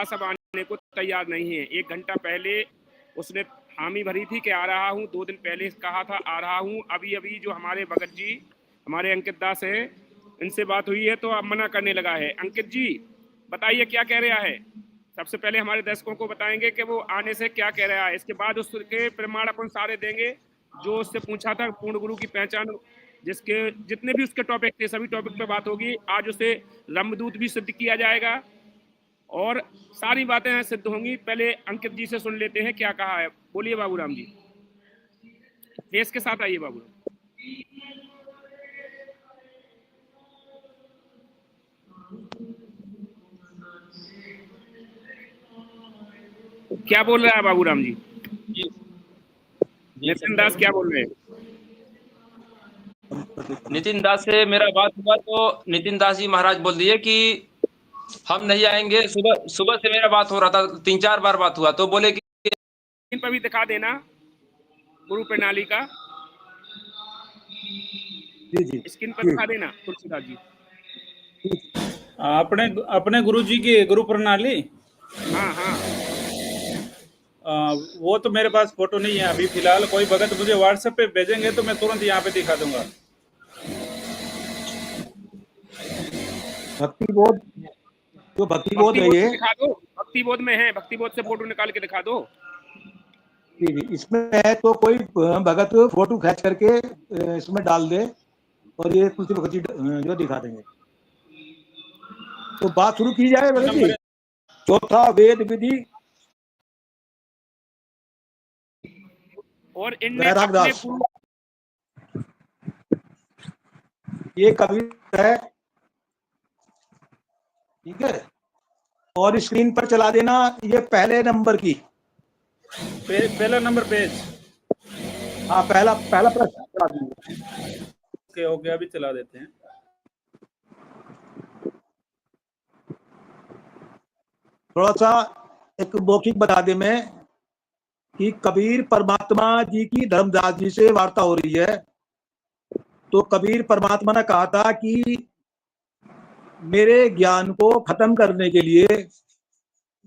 सब आने को तैयार नहीं है। 1 घंटा पहले उसने हामी भरी थी कि आ रहा हूँ, 2 दिन पहले कहा था आ रहा हूँ। अभी जो हमारे भगत जी, हमारे अंकित दास है, इनसे बात हुई है तो अब मना करने लगा है। अंकित जी बताइए क्या कह रहा है। सबसे पहले हमारे दर्शकों को बताएंगे कि वो आने से क्या कह रहा है, इसके बाद उसके प्रमाण अपन सारे देंगे। जो उससे पूछा था पूर्ण गुरु की पहचान, जिसके जितने भी उसके टॉपिक थे सभी टॉपिक पे बात होगी। आज उसे रंगदूत भी सिद्ध किया जाएगा और सारी बातें सिद्ध होंगी। पहले अंकित जी से सुन लेते हैं क्या कहा है। बोलिए बाबूराम जी, फेस के साथ आइए बाबूराम। क्या बोल रहा है बाबूराम जी? नितिन दास क्या बोल रहे हैं? नितिन दास से मेरा बात हुआ तो नितिन दास जी महाराज बोल दिए कि हम नहीं आएंगे। सुबह सुबह से मेरा बात हो रहा था, 3-4 बार बात हुआ तो बोले कि इन पर भी दिखा देना गुरु प्रणाली का। जी स्क्रीन पर दिखा देना तुलसीदास जी। अपने अपने गुरु जी की गुरु प्रणाली। हाँ हाँ वो तो मेरे पास फोटो नहीं है अभी फिलहाल। कोई भगत मुझे व्हाट्सएप पे भेजेंगे तो मैं तुरंत यहाँ पे दिखा दूंगा। भक्ति बोध, जो भक्ति बोध है ये, दिखा दो। भक्ति बोध में है, भक्ति बोध से फोटो निकाल के दिखा दो। जी इसमें है तो कोई भगत फोटो खींच करके इसमें डाल दे और ये तुलसी भगत जी जो दिखा देंगे। तो बात शुरू की जाए भगत जी। चौथा वेद विधि और इनने वैराग अपने दास, ये कबीर है, ठीक है। और स्क्रीन पर चला देना ये पहले नंबर की पहला नंबर पेज। हाँ पहला प्रश्न चला दीजिए। ओके अभी चला देते हैं। थोड़ा सा एक मौखिक बता दे मैं कि कबीर परमात्मा जी की धर्मदास जी से वार्ता हो रही है। तो कबीर परमात्मा ने कहा था कि मेरे ज्ञान को खत्म करने के लिए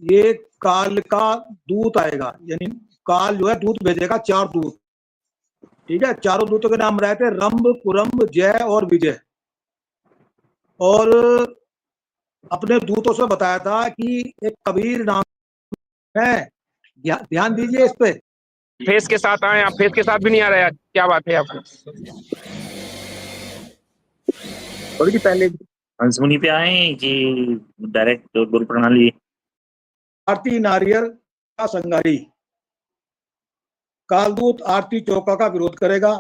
ये काल का दूत आएगा, यानी काल जो है दूत भेजेगा, 4 दूत, ठीक है। चारों दूतों के नाम रहे थे रंभ, कुरम्भ, जय और विजय। और अपने दूतों से बताया था कि एक कबीर नाम है, ध्यान दीजिए इस पे। फेस के साथ आए आप, फेस के साथ भी नहीं आ रहा है, क्या बात है आपको? थोड़ी पहले हंसमुनि पे आए कि डायरेक्ट गुरु प्रणाली? आरती नारियल का संगारी, कालदूत आरती चौका का विरोध करेगा।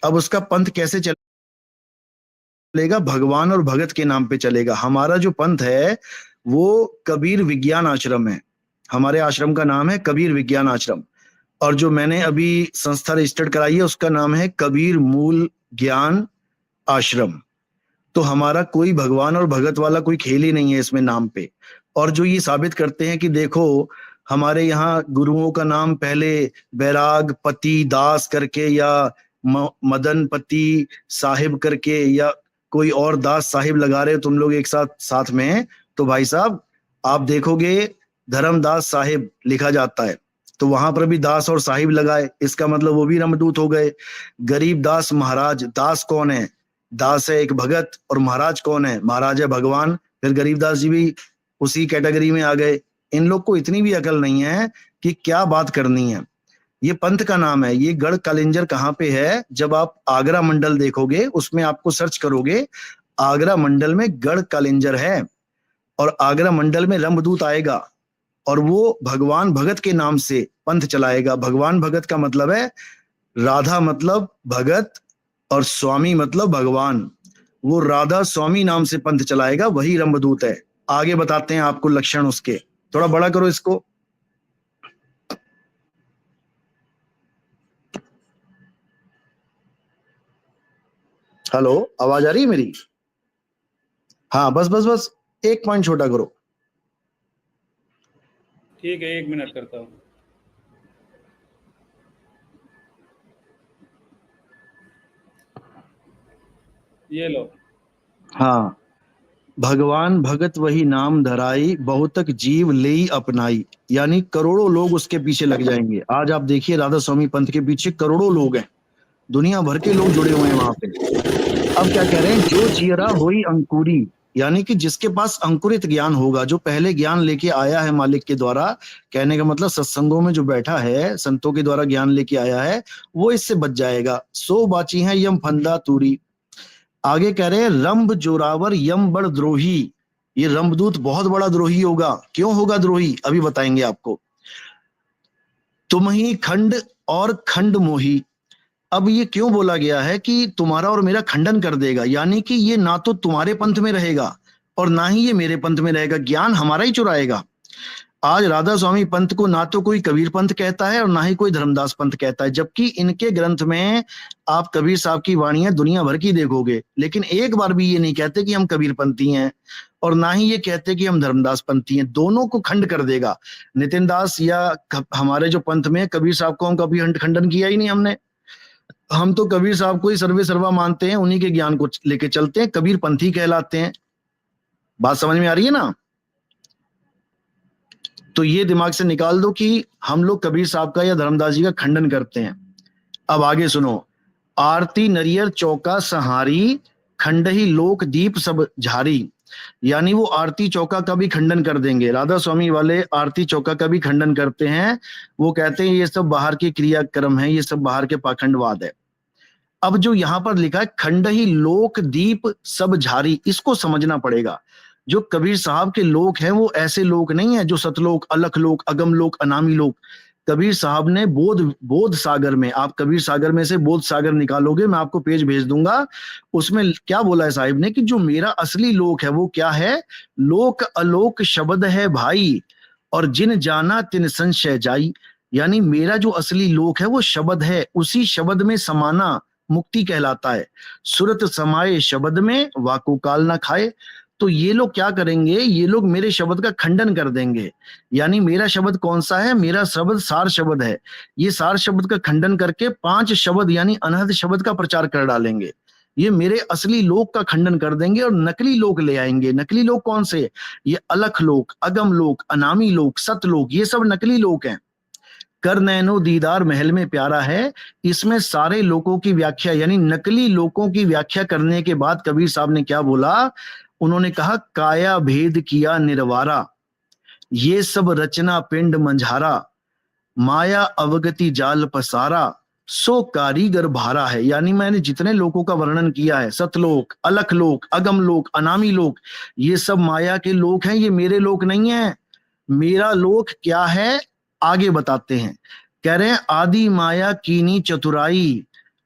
अब उसका पंथ कैसे चलेगा? भगवान और भगत के नाम पे चलेगा। हमारा जो पंथ है वो कबीर विज्ञान आश्रम है। हमारे आश्रम का नाम है कबीर विज्ञान आश्रम। और जो मैंने अभी संस्था रजिस्टर्ड कराई है उसका नाम है कबीर मूल ज्ञान आश्रम। तो हमारा कोई भगवान और भगत वाला कोई खेल ही नहीं है इसमें नाम पे। और जो ये साबित करते हैं कि देखो हमारे यहाँ गुरुओं का नाम पहले बैराग पति दास करके या मदन पति साहिब करके या कोई और दास साहिब लगा रहे हो तुम लोग एक साथ में, तो भाई साहब आप देखोगे धर्मदास साहिब लिखा जाता है तो वहां पर भी दास और साहिब लगाए, इसका मतलब वो भी रमदूत हो गए। गरीब दास महाराज, दास कौन है? दास है एक भगत, और महाराज कौन है? महाराज है भगवान। फिर गरीबदास जी भी उसी कैटेगरी में आ गए। इन लोग को इतनी भी अकल नहीं है कि क्या बात करनी है। ये पंथ का नाम है। ये गढ़ कालिंजर कहाँ पे है? जब आप आगरा मंडल देखोगे उसमें आपको सर्च करोगे, आगरा मंडल में गढ़ कालिंजर है और आगरा मंडल में रंभदूत आएगा और वो भगवान भगत के नाम से पंथ चलाएगा। भगवान भगत का मतलब है राधा मतलब भगत और स्वामी मतलब भगवान। वो राधा स्वामी नाम से पंथ चलाएगा, वही रंभदूत है। आगे बताते हैं आपको लक्षण उसके। थोड़ा बड़ा करो इसको। हेलो, आवाज आ रही है मेरी? हाँ बस बस बस एक पॉइंट छोटा करो। ठीक है 1 मिनट करता हूँ। ये लो। हाँ भगवान भगत वही नाम धराई, बहुतक जीव लेई अपनाई। यानी करोड़ों लोग उसके पीछे लग जाएंगे। आज आप देखिए राधा स्वामी पंथ के पीछे करोड़ों लोग हैं, दुनिया भर के लोग जुड़े हुए हैं वहां पे। अब क्या कह रहे हैं, जो जियरा होई अंकुरी, यानी कि जिसके पास अंकुरित ज्ञान होगा, जो पहले ज्ञान लेके आया है मालिक के द्वारा, कहने का मतलब सत्संगों में जो बैठा है, संतों के द्वारा ज्ञान लेके आया है, वो इससे बच जाएगा। सो बाची है यम फंदा तूरी। आगे कह रहे हैं रंभ जोरावर यम बड़ द्रोही। ये रंभदूत बहुत बड़ा द्रोही होगा। क्यों होगा द्रोही, अभी बताएंगे आपको। तुम ही खंड और खंड मोही। अब ये क्यों बोला गया है कि तुम्हारा और मेरा खंडन कर देगा, यानी कि ये ना तो तुम्हारे पंथ में रहेगा और ना ही ये मेरे पंथ में रहेगा, ज्ञान हमारा ही चुराएगा। आज राधा स्वामी पंथ को ना तो कोई कबीर पंथ कहता है और ना ही कोई धर्मदास पंथ कहता है, जबकि इनके ग्रंथ में आप कबीर साहब की वाणियां दुनिया भर की देखोगे, लेकिन एक बार भी ये नहीं कहते कि हम कबीर पंथी हैं और ना ही ये कहते कि हम धर्मदास पंथी हैं। दोनों को खंड कर देगा। नितिन दास या हमारे जो पंथ में कबीर साहब को हम कभी खंडन किया ही नहीं हमने। हम तो कबीर साहब को ही सर्वे सर्वा मानते हैं, उन्हीं के ज्ञान को लेके चलते हैं, कबीर पंथी कहलाते हैं। बात समझ में आ रही है ना? तो ये दिमाग से निकाल दो कि हम लोग कबीर साहब का या धर्मदास जी का खंडन करते हैं। अब आगे सुनो। आरती नरियर चौका सहारी, खंडही लोक दीप सब झारी। यानी वो आरती चौका का भी खंडन कर देंगे। राधा स्वामी वाले आरती चौका का भी खंडन करते हैं। वो कहते हैं ये सब बाहर के क्रियाक्रम है, ये सब बाहर के पाखंडवाद है। अब जो यहां पर लिखा है खंडही लोक दीप सब झारी, इसको समझना पड़ेगा। जो कबीर साहब के लोक हैं वो ऐसे लोक नहीं है जो सतलोक, अलख लोक, अगम लोक, अनामी लोक। कबीर साहब ने बोध सागर में, आप कबीर सागर में से बोध सागर निकालोगे, मैं आपको पेज भेज दूंगा, उसमें क्या बोला है साहिब ने कि जो मेरा असली लोक है वो क्या है, लोक अलोक शब्द है भाई, और जिन जाना तिन संशय जाई। यानी मेरा जो असली लोक है वो शब्द है, उसी शब्द में समाना मुक्ति कहलाता है। सुरत समाये शब्द में, वाको काल ना खाए। तो ये लोग क्या करेंगे, ये लोग मेरे शब्द का खंडन कर देंगे। यानी मेरा शब्द कौन सा है, मेरा शब्द सार शब्द है। ये सार शब्द का खंडन करके 5 शब्द यानी अनहद शब्द का प्रचार कर डालेंगे। ये मेरे असली लोक का खंडन कर देंगे और नकली लोक ले आएंगे। नकली लोक कौन से, ये अलख लोक, अगम लोक, अनामी लोक, सतलोक, ये सब नकली लोक हैं। कर नैनो दीदार महल में प्यारा है, इसमें सारे लोकों की व्याख्या यानी नकली लोकों की व्याख्या करने के बाद कबीर साहब ने क्या बोला, उन्होंने कहा काया भेद किया निर्वारा, ये सब रचना पिंड मंझारा, माया अवगति जाल पसारा, सो कारीगर भारा है। यानी मैंने जितने लोकों का वर्णन किया है, सतलोक, अलख लोक, अगम लोक, अनामी लोक, ये सब माया के लोक हैं, ये मेरे लोक नहीं है। मेरा लोक क्या है आगे बताते हैं। कह रहे हैं आदि माया कीनी चतुराई,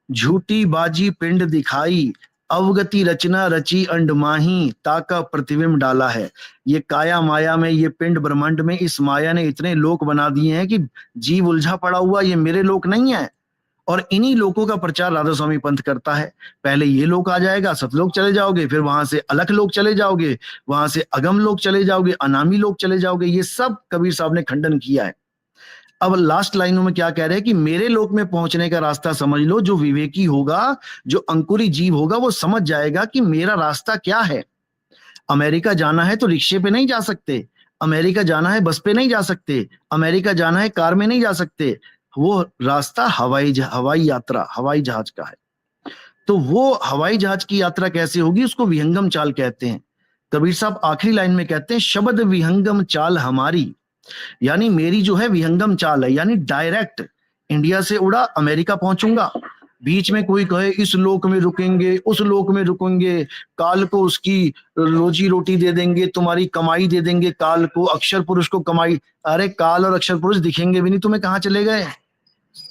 झूठी बाजी पिंड दिखाई, अवगति रचना रची अंडमाही, ताका प्रतिबिंब डाला है। ये काया माया में, ये पिंड ब्रह्मांड में, इस माया ने इतने लोक बना दिए हैं कि जीव उलझा पड़ा हुआ, ये मेरे लोक नहीं है। और इन्हीं लोकों का प्रचार राधा स्वामी पंथ करता है। पहले ये लोक आ जाएगा, सतलोक चले जाओगे, फिर वहां से अलख लोक चले जाओगे, वहां से अगम लोक चले जाओगे, अनामी लोक चले जाओगे। ये सब कबीर साहब ने खंडन किया है। अब लास्ट लाइनों में क्या कह रहे हैं कि मेरे लोक में पहुंचने का रास्ता समझ लो। जो विवेकी होगा, जो अंकुरी जीव होगा, वो समझ जाएगा कि मेरा रास्ता क्या है। अमेरिका जाना है तो रिक्शे पे नहीं जा सकते, अमेरिका जाना है बस पे नहीं जा सकते, अमेरिका जाना है कार में नहीं जा सकते। वो रास्ता हवाई यात्रा, हवाई जहाज का है। तो वो हवाई जहाज की यात्रा कैसे होगी, उसको विहंगम चाल कहते हैं। कबीर साहब आखिरी लाइन में कहते हैं शब्द विहंगम चाल हमारी, यानी मेरी जो है विहंगम चाल है, यानी डायरेक्ट इंडिया से उड़ा अमेरिका पहुंचूंगा। बीच में कोई कहे इस लोक में रुकेंगे, उस लोक में रुकेंगे, काल को उसकी रोजी रोटी दे देंगे, तुम्हारी कमाई दे देंगे काल को, अक्षर पुरुष को कमाई। अरे काल और अक्षर पुरुष दिखेंगे भी नहीं तुम्हें, कहाँ चले गए?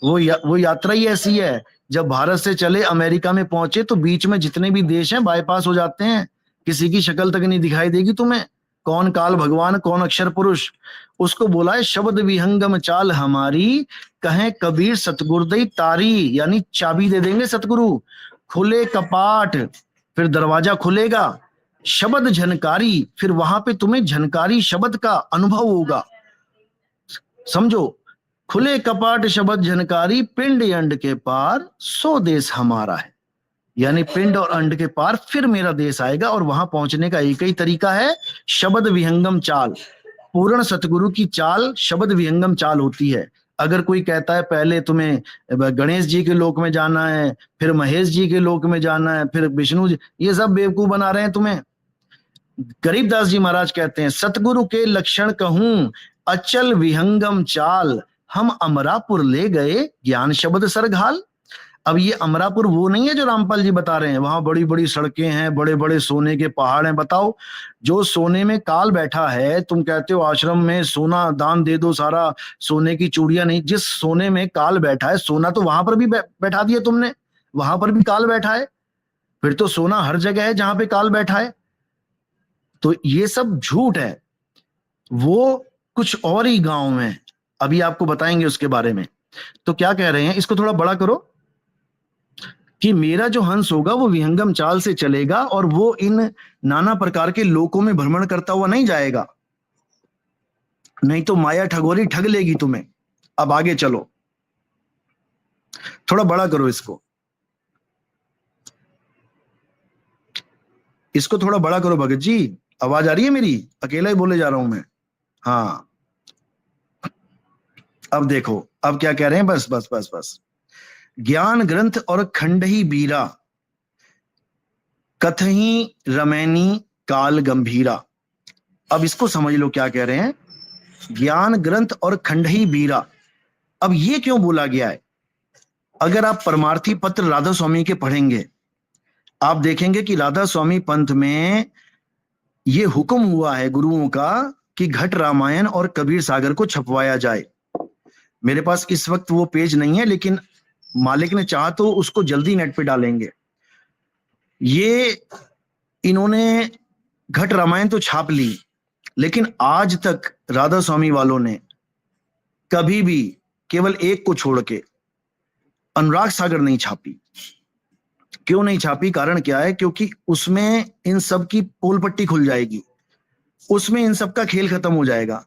वो यात्रा ही ऐसी है। जब भारत से चले अमेरिका में पहुंचे तो बीच में जितने भी देश हैं बाईपास हो जाते हैं, किसी की शक्ल तक नहीं दिखाई देगी तुम्हें, कौन काल भगवान कौन अक्षर पुरुष। उसको बोला है शब्द विहंगम चाल हमारी, कहें कबीर सतगुरुदई तारी, यानी चाबी दे देंगे सतगुरु। खुले कपाट, फिर दरवाजा खुलेगा, शब्द झनकारी, फिर वहां पे तुम्हें झनकारी शब्द का अनुभव होगा। समझो, खुले कपाट शब्द झनकारी, पिंड अंड के पार, सो देश हमारा है। यानी पिंड और अंड के पार फिर मेरा देश आएगा, और वहां पहुंचने का एक ही तरीका है, शब्द विहंगम चाल। पूर्ण सतगुरु की चाल शब्द विहंगम चाल होती है। अगर कोई कहता है पहले तुम्हें गणेश जी के लोक में जाना है, फिर महेश जी के लोक में जाना है, फिर विष्णु जी, ये सब बेवकूफ बना रहे हैं तुम्हें। गरीबदास जी महाराज कहते हैं, सतगुरु के लक्षण कहूं अचल विहंगम चाल, हम अमरापुर ले गए ज्ञान शब्द सरघाल। अब ये अमरापुर वो नहीं है जो रामपाल जी बता रहे हैं, वहां बड़ी बड़ी सड़कें हैं, बड़े बड़े सोने के पहाड़ हैं। बताओ, जो सोने में काल बैठा है, तुम कहते हो आश्रम में सोना दान दे दो, सारा सोने की चूड़ियां नहीं, जिस सोने में काल बैठा है, सोना तो वहां पर भी बैठा दिया तुमने, वहां पर भी काल बैठा है, फिर तो सोना हर जगह है जहां पे काल बैठा है। तो ये सब झूठ है, वो कुछ और ही गांव में, अभी आपको बताएंगे उसके बारे में। तो क्या कह रहे हैं, इसको थोड़ा बड़ा करो, कि मेरा जो हंस होगा वो विहंगम चाल से चलेगा, और वो इन नाना प्रकार के लोकों में भ्रमण करता हुआ नहीं जाएगा, नहीं तो माया ठगोरी ठग लेगी तुम्हें। अब आगे चलो, थोड़ा बड़ा करो इसको, इसको थोड़ा बड़ा करो भगत जी। आवाज आ रही है मेरी? अकेला ही बोले जा रहा हूं मैं। हाँ, अब देखो, अब क्या कह रहे हैं, बस बस बस बस। ज्ञान ग्रंथ और खंडही बीरा, कथही रमैनी काल गंभीरा। अब इसको समझ लो क्या कह रहे हैं, ज्ञान ग्रंथ और खंडही बीरा। अब ये क्यों बोला गया है? अगर आप परमार्थी पत्र राधा स्वामी के पढ़ेंगे, आप देखेंगे कि राधा स्वामी पंथ में ये हुक्म हुआ है गुरुओं का कि घट रामायण और कबीर सागर को छपवाया जाए। मेरे पास इस वक्त वो पेज नहीं है, लेकिन मालिक ने चाहा तो उसको जल्दी नेट पे डालेंगे। ये इन्होंने घट रामायण तो छाप ली, लेकिन आज तक राधा स्वामी वालों ने कभी भी, केवल एक को छोड़ के, अनुराग सागर नहीं छापी। क्यों नहीं छापी? कारण क्या है? क्योंकि उसमें इन सब की पोल पट्टी खुल जाएगी, उसमें इन सब का खेल खत्म हो जाएगा।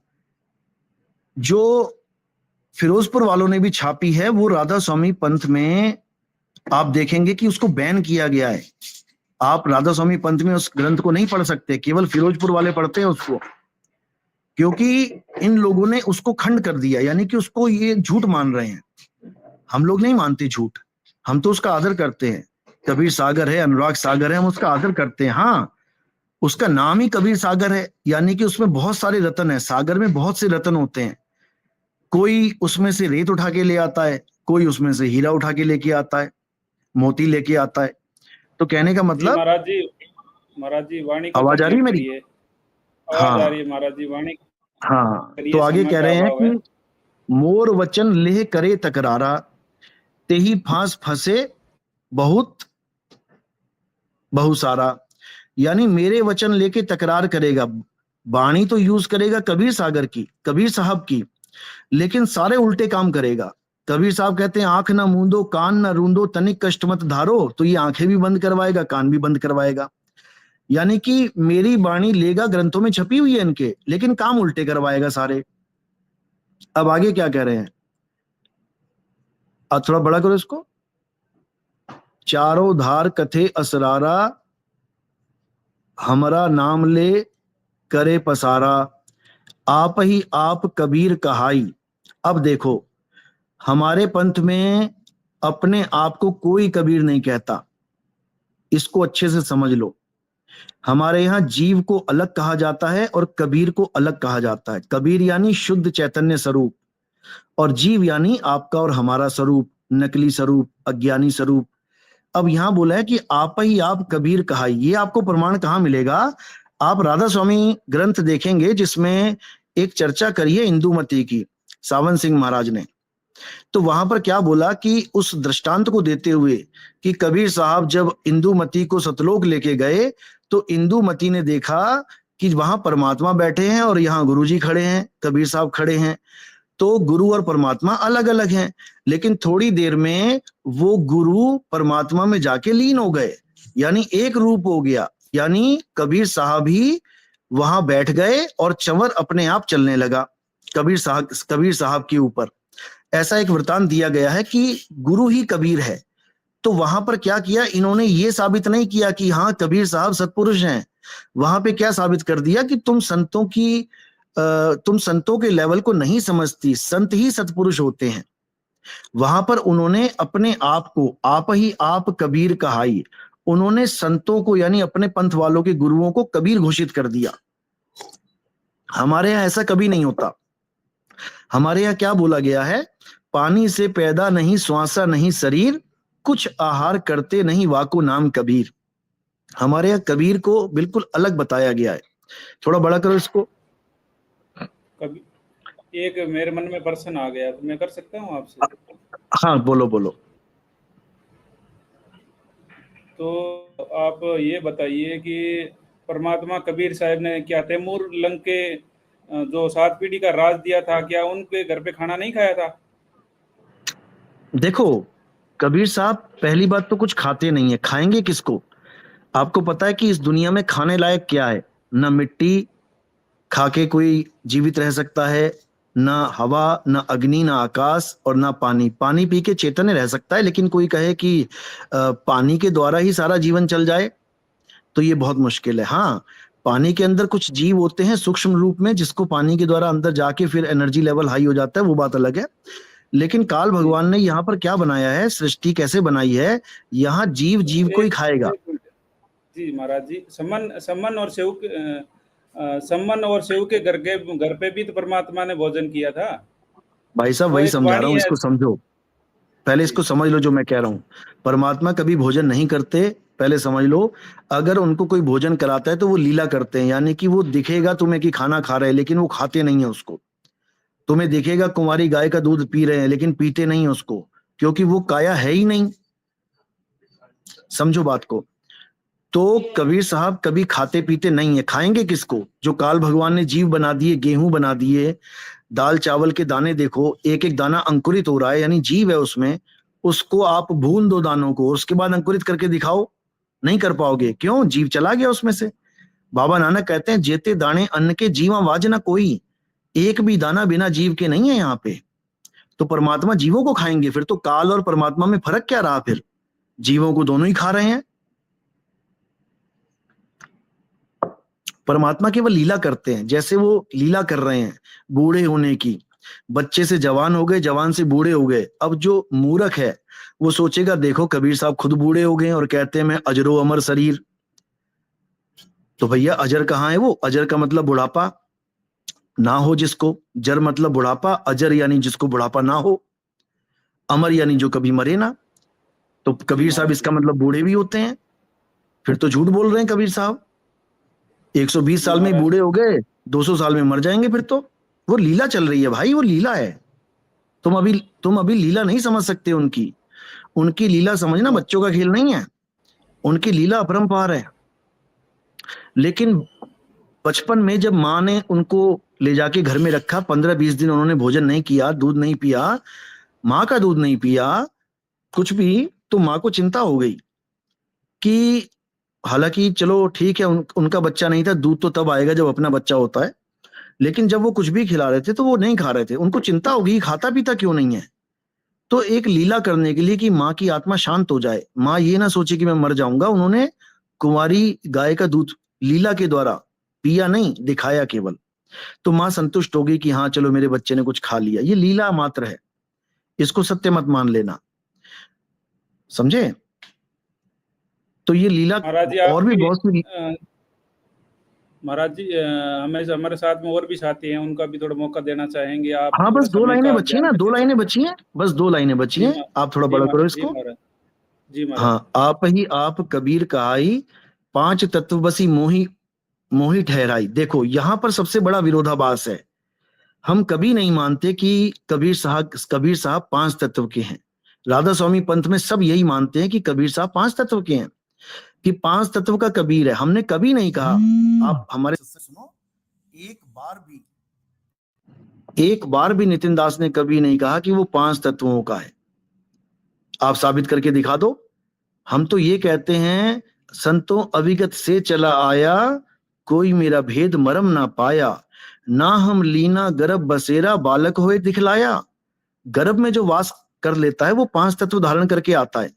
जो फिरोजपुर वालों ने भी छापी है, वो राधा स्वामी पंथ में आप देखेंगे कि उसको बैन किया गया है। आप राधा स्वामी पंथ में उस ग्रंथ को नहीं पढ़ सकते, केवल फिरोजपुर वाले पढ़ते हैं उसको, क्योंकि इन लोगों ने उसको खंड कर दिया, यानी कि उसको ये झूठ मान रहे हैं। हम लोग नहीं मानते झूठ, हम तो उसका आदर करते हैं। कबीर सागर है, अनुराग सागर है, हम उसका आदर करते हैं। हाँ, उसका नाम ही कबीर सागर है, यानी कि उसमें बहुत सारे रतन है, सागर में बहुत से रतन होते हैं। कोई उसमें से रेत उठा के ले आता है, कोई उसमें से हीरा उठा के लेके आता है, मोती लेके आता है। तो कहने का मतलब, महाराज जी वाणी आवाज आ रही है मेरी? आवाज आ रही है महाराज जी, वाणी। हाँ, तो आगे कह रहे हैं कि मोर वचन लेह करे तकरारा, तेही फांस फंसे बहुत बहु सारा। यानी मेरे वचन लेके तकरार करेगा, वाणी तो यूज करेगा कबीर सागर की, कबीर साहब की, लेकिन सारे उल्टे काम करेगा। कबीर साहब कहते हैं आंख ना मूंदो कान ना रूंदो तनिक कष्ट मत धारो, तो ये आंखें भी बंद करवाएगा, कान भी बंद करवाएगा। यानी कि मेरी वाणी लेगा, ग्रंथों में छपी हुई है इनके, लेकिन काम उल्टे करवाएगा सारे। अब आगे क्या कह रहे हैं, अब थोड़ा बड़ा करो इसको। चारों धार कथे असरारा, हमारा नाम ले करे पसारा, आप ही आप कबीर कहाई। अब देखो, हमारे पंथ में अपने आप को कोई कबीर नहीं कहता, इसको अच्छे से समझ लो। हमारे यहाँ जीव को अलग कहा जाता है और कबीर को अलग कहा जाता है। कबीर यानी शुद्ध चैतन्य स्वरूप, और जीव यानी आपका और हमारा स्वरूप, नकली स्वरूप, अज्ञानी स्वरूप। अब यहां बोला है कि आप ही आप कबीर कहाई। ये आपको प्रमाण कहां मिलेगा? आप राधा स्वामी ग्रंथ देखेंगे जिसमें एक चर्चा करी है इंदुमती की, सावन सिंह महाराज ने। तो वहां पर क्या बोला कि उस दृष्टांत को देते हुए कि कबीर साहब जब इंदुमती को सतलोक लेके गए, तो इंदुमती ने देखा कि वहां परमात्मा बैठे हैं और यहाँ गुरुजी खड़े हैं, कबीर साहब खड़े हैं। तो गुरु और परमात्मा अलग अलग हैं, लेकिन थोड़ी देर में वो गुरु परमात्मा में जाके लीन हो गए, यानी एक रूप हो गया। यानी कबीर साहब ही वहां बैठ गए और चंवर अपने आप चलने लगा कबीर साहब के ऊपर। ऐसा एक वृतांत दिया गया है कि गुरु ही कबीर है। तो वहां पर क्या किया इन्होंने, ये साबित नहीं किया कि हाँ कबीर साहब सत्पुरुष हैं। वहां पे क्या साबित कर दिया कि तुम संतों के लेवल को नहीं समझती, संत ही सत्पुरुष होते हैं। वहां पर उन्होंने अपने आप को आप ही आप कबीर कहाई, उन्होंने संतों को यानी अपने पंथ वालों के गुरुओं को कबीर घोषित कर दिया। हमारे यहाँ ऐसा कभी नहीं होता। हमारे यहाँ क्या बोला गया है, पानी से पैदा नहीं श्वासा नहीं शरीर, कुछ आहार करते नहीं वाको नाम कबीर। हमारे यहाँ कबीर को बिल्कुल अलग बताया गया है। थोड़ा बड़ा करो इसको। कभी एक मेरे मन में प्रश्न आ गया, तो मैं कर सकता हूँ आपसे? हाँ बोलो बोलो। तो आप ये बताइए कि परमात्मा कबीर साहब ने क्या तैमूर लंग के जो 7 पीढ़ी का राज दिया था, क्या उनके घर पे खाना नहीं खाया था? देखो कबीर साहब पहली बात तो कुछ खाते नहीं है, खाएंगे किसको? आपको पता है कि इस दुनिया में खाने लायक क्या है? ना मिट्टी खा के कोई जीवित रह सकता है, ना हवा, ना अग्नि, ना आकाश और ना पानी। पानी पी के चैतन्य रह सकता है, लेकिन कोई कहे कि पानी के द्वारा ही सारा जीवन चल जाए तो ये बहुत मुश्किल है। हाँ, पानी के अंदर कुछ जीव होते हैं सूक्ष्म रूप में, जिसको पानी के द्वारा अंदर जाके फिर एनर्जी लेवल हाई हो जाता है, वो बात अलग है। लेकिन काल भगवान ने यहाँ पर क्या बनाया है, सृष्टि कैसे बनाई है, यहाँ जीव जीव को ही खाएगा। जी महाराज जी, सम्मन और सेव के घर पे भी तो परमात्मा ने भोजन किया था। भाई साहब वही समझा रहा हूँ, इसको समझो पहले, इसको समझ लो जो मैं कह रहा हूँ। परमात्मा कभी भोजन नहीं करते, पहले समझ लो। अगर उनको कोई भोजन कराता है तो वो लीला करते हैं, यानी कि वो दिखेगा तुम्हें कि खाना खा रहे हैं, लेकिन वो खाते नहीं है उसको। तुम्हें दिखेगा कुंवारी गाय का दूध पी रहे हैं, लेकिन पीते नहीं है उसको, क्योंकि वो काया है ही नहीं। समझो बात को। तो कबीर साहब कभी खाते पीते नहीं है। खाएंगे किसको? जो काल भगवान ने जीव बना दिए, गेहूं बना दिए, दाल चावल के दाने देखो, एक एक दाना अंकुरित हो रहा है, यानी जीव है उसमें। उसको आप भून दो दानों को, उसके बाद अंकुरित करके दिखाओ, नहीं कर पाओगे। क्यों? जीव चला गया उसमें से। बाबा नानक कहते हैं, जेते दाने अन्न के जीवा वाज ना कोई, एक भी दाना बिना जीव के नहीं है यहाँ पे। तो परमात्मा जीवों को खाएंगे, फिर तो काल और परमात्मा में फर्क क्या रहा? फिर जीवों को दोनों ही खा रहे हैं। परमात्मा केवल लीला करते हैं, जैसे वो लीला कर रहे हैं बूढ़े होने की। बच्चे से जवान हो गए, जवान से बूढ़े हो गए। अब जो मूर्ख है वो सोचेगा, देखो कबीर साहब खुद बूढ़े हो गए और कहते हैं मैं अजरो अमर शरीर। तो भैया अजर कहाँ है? वो अजर का मतलब बुढ़ापा ना हो जिसको, जर मतलब बुढ़ापा, अजर यानी जिसको बुढ़ापा ना हो, अमर यानी जो कभी मरे ना। तो कबीर साहब इसका मतलब बूढ़े भी होते हैं? फिर तो झूठ बोल रहे हैं कबीर साहब। 120 साल में बूढ़े हो गए, 200 साल में मर जाएंगे फिर तो। वो लीला चल रही है भाई, वो लीला है। तुम अभी लीला नहीं समझ सकते उनकी लीला समझना बच्चों का खेल नहीं है। उनकी लीला अपरंपार है। लेकिन बचपन में जब माँ ने उनको ले जाके घर में रखा, 15-20 दिन उन्होंने भोजन नहीं किया, दूध नहीं पिया, माँ का दूध नहीं पिया, कुछ भी, तो माँ को चिंता हो गई कि हालांकि चलो ठीक है, उनका बच्चा नहीं था, दूध तो तब आएगा जब अपना बच्चा होता है, लेकिन जब वो कुछ भी खिला रहे थे तो वो नहीं खा रहे थे। उनको चिंता होगी खाता पीता क्यों नहीं है। तो एक लीला करने के लिए कि माँ की आत्मा शांत हो जाए, माँ ये ना सोचे कि मैं मर जाऊंगा, उन्होंने कुंवारी गाय का दूध लीला के द्वारा पिया, नहीं दिखाया केवल। तो माँ संतुष्ट होगी कि हाँ चलो मेरे बच्चे ने कुछ खा लिया। ये लीला मात्र है, इसको सत्य मत मान लेना, समझे? तो ये लीला और भी बहुत सी। महाराज जी हमारे साथ में और भी साथी हैं, उनका भी थोड़ा मौका देना चाहेंगे आप? हाँ बस 2 लाइनें बची है ना, 2 लाइनें बची हैं, बस 2 लाइनें बची हैं। आप थोड़ा बड़ा करो इसको। जी महाराज। हाँ, आप ही आप कबीर कहाई, 5 तत्व बसी मोही ठहराई। देखो यहाँ पर सबसे बड़ा विरोधाभास है। हम कभी नहीं मानते कि कबीर साहब 5 तत्व के हैं। राधा स्वामी पंथ में सब यही मानते हैं कि कबीर साहब 5 तत्व के हैं, कि 5 तत्व का कबीर है। हमने कभी नहीं कहा, आप हमारे सुनो, एक बार भी नितिन दास ने कभी नहीं कहा कि वो 5 तत्वों का है। आप साबित करके दिखा दो। हम तो ये कहते हैं, संतों अविगत से चला आया, कोई मेरा भेद मरम ना पाया, ना हम लीना गर्भ बसेरा, बालक होए दिखलाया। गर्भ में जो वास कर लेता है वो 5 तत्व धारण करके आता है।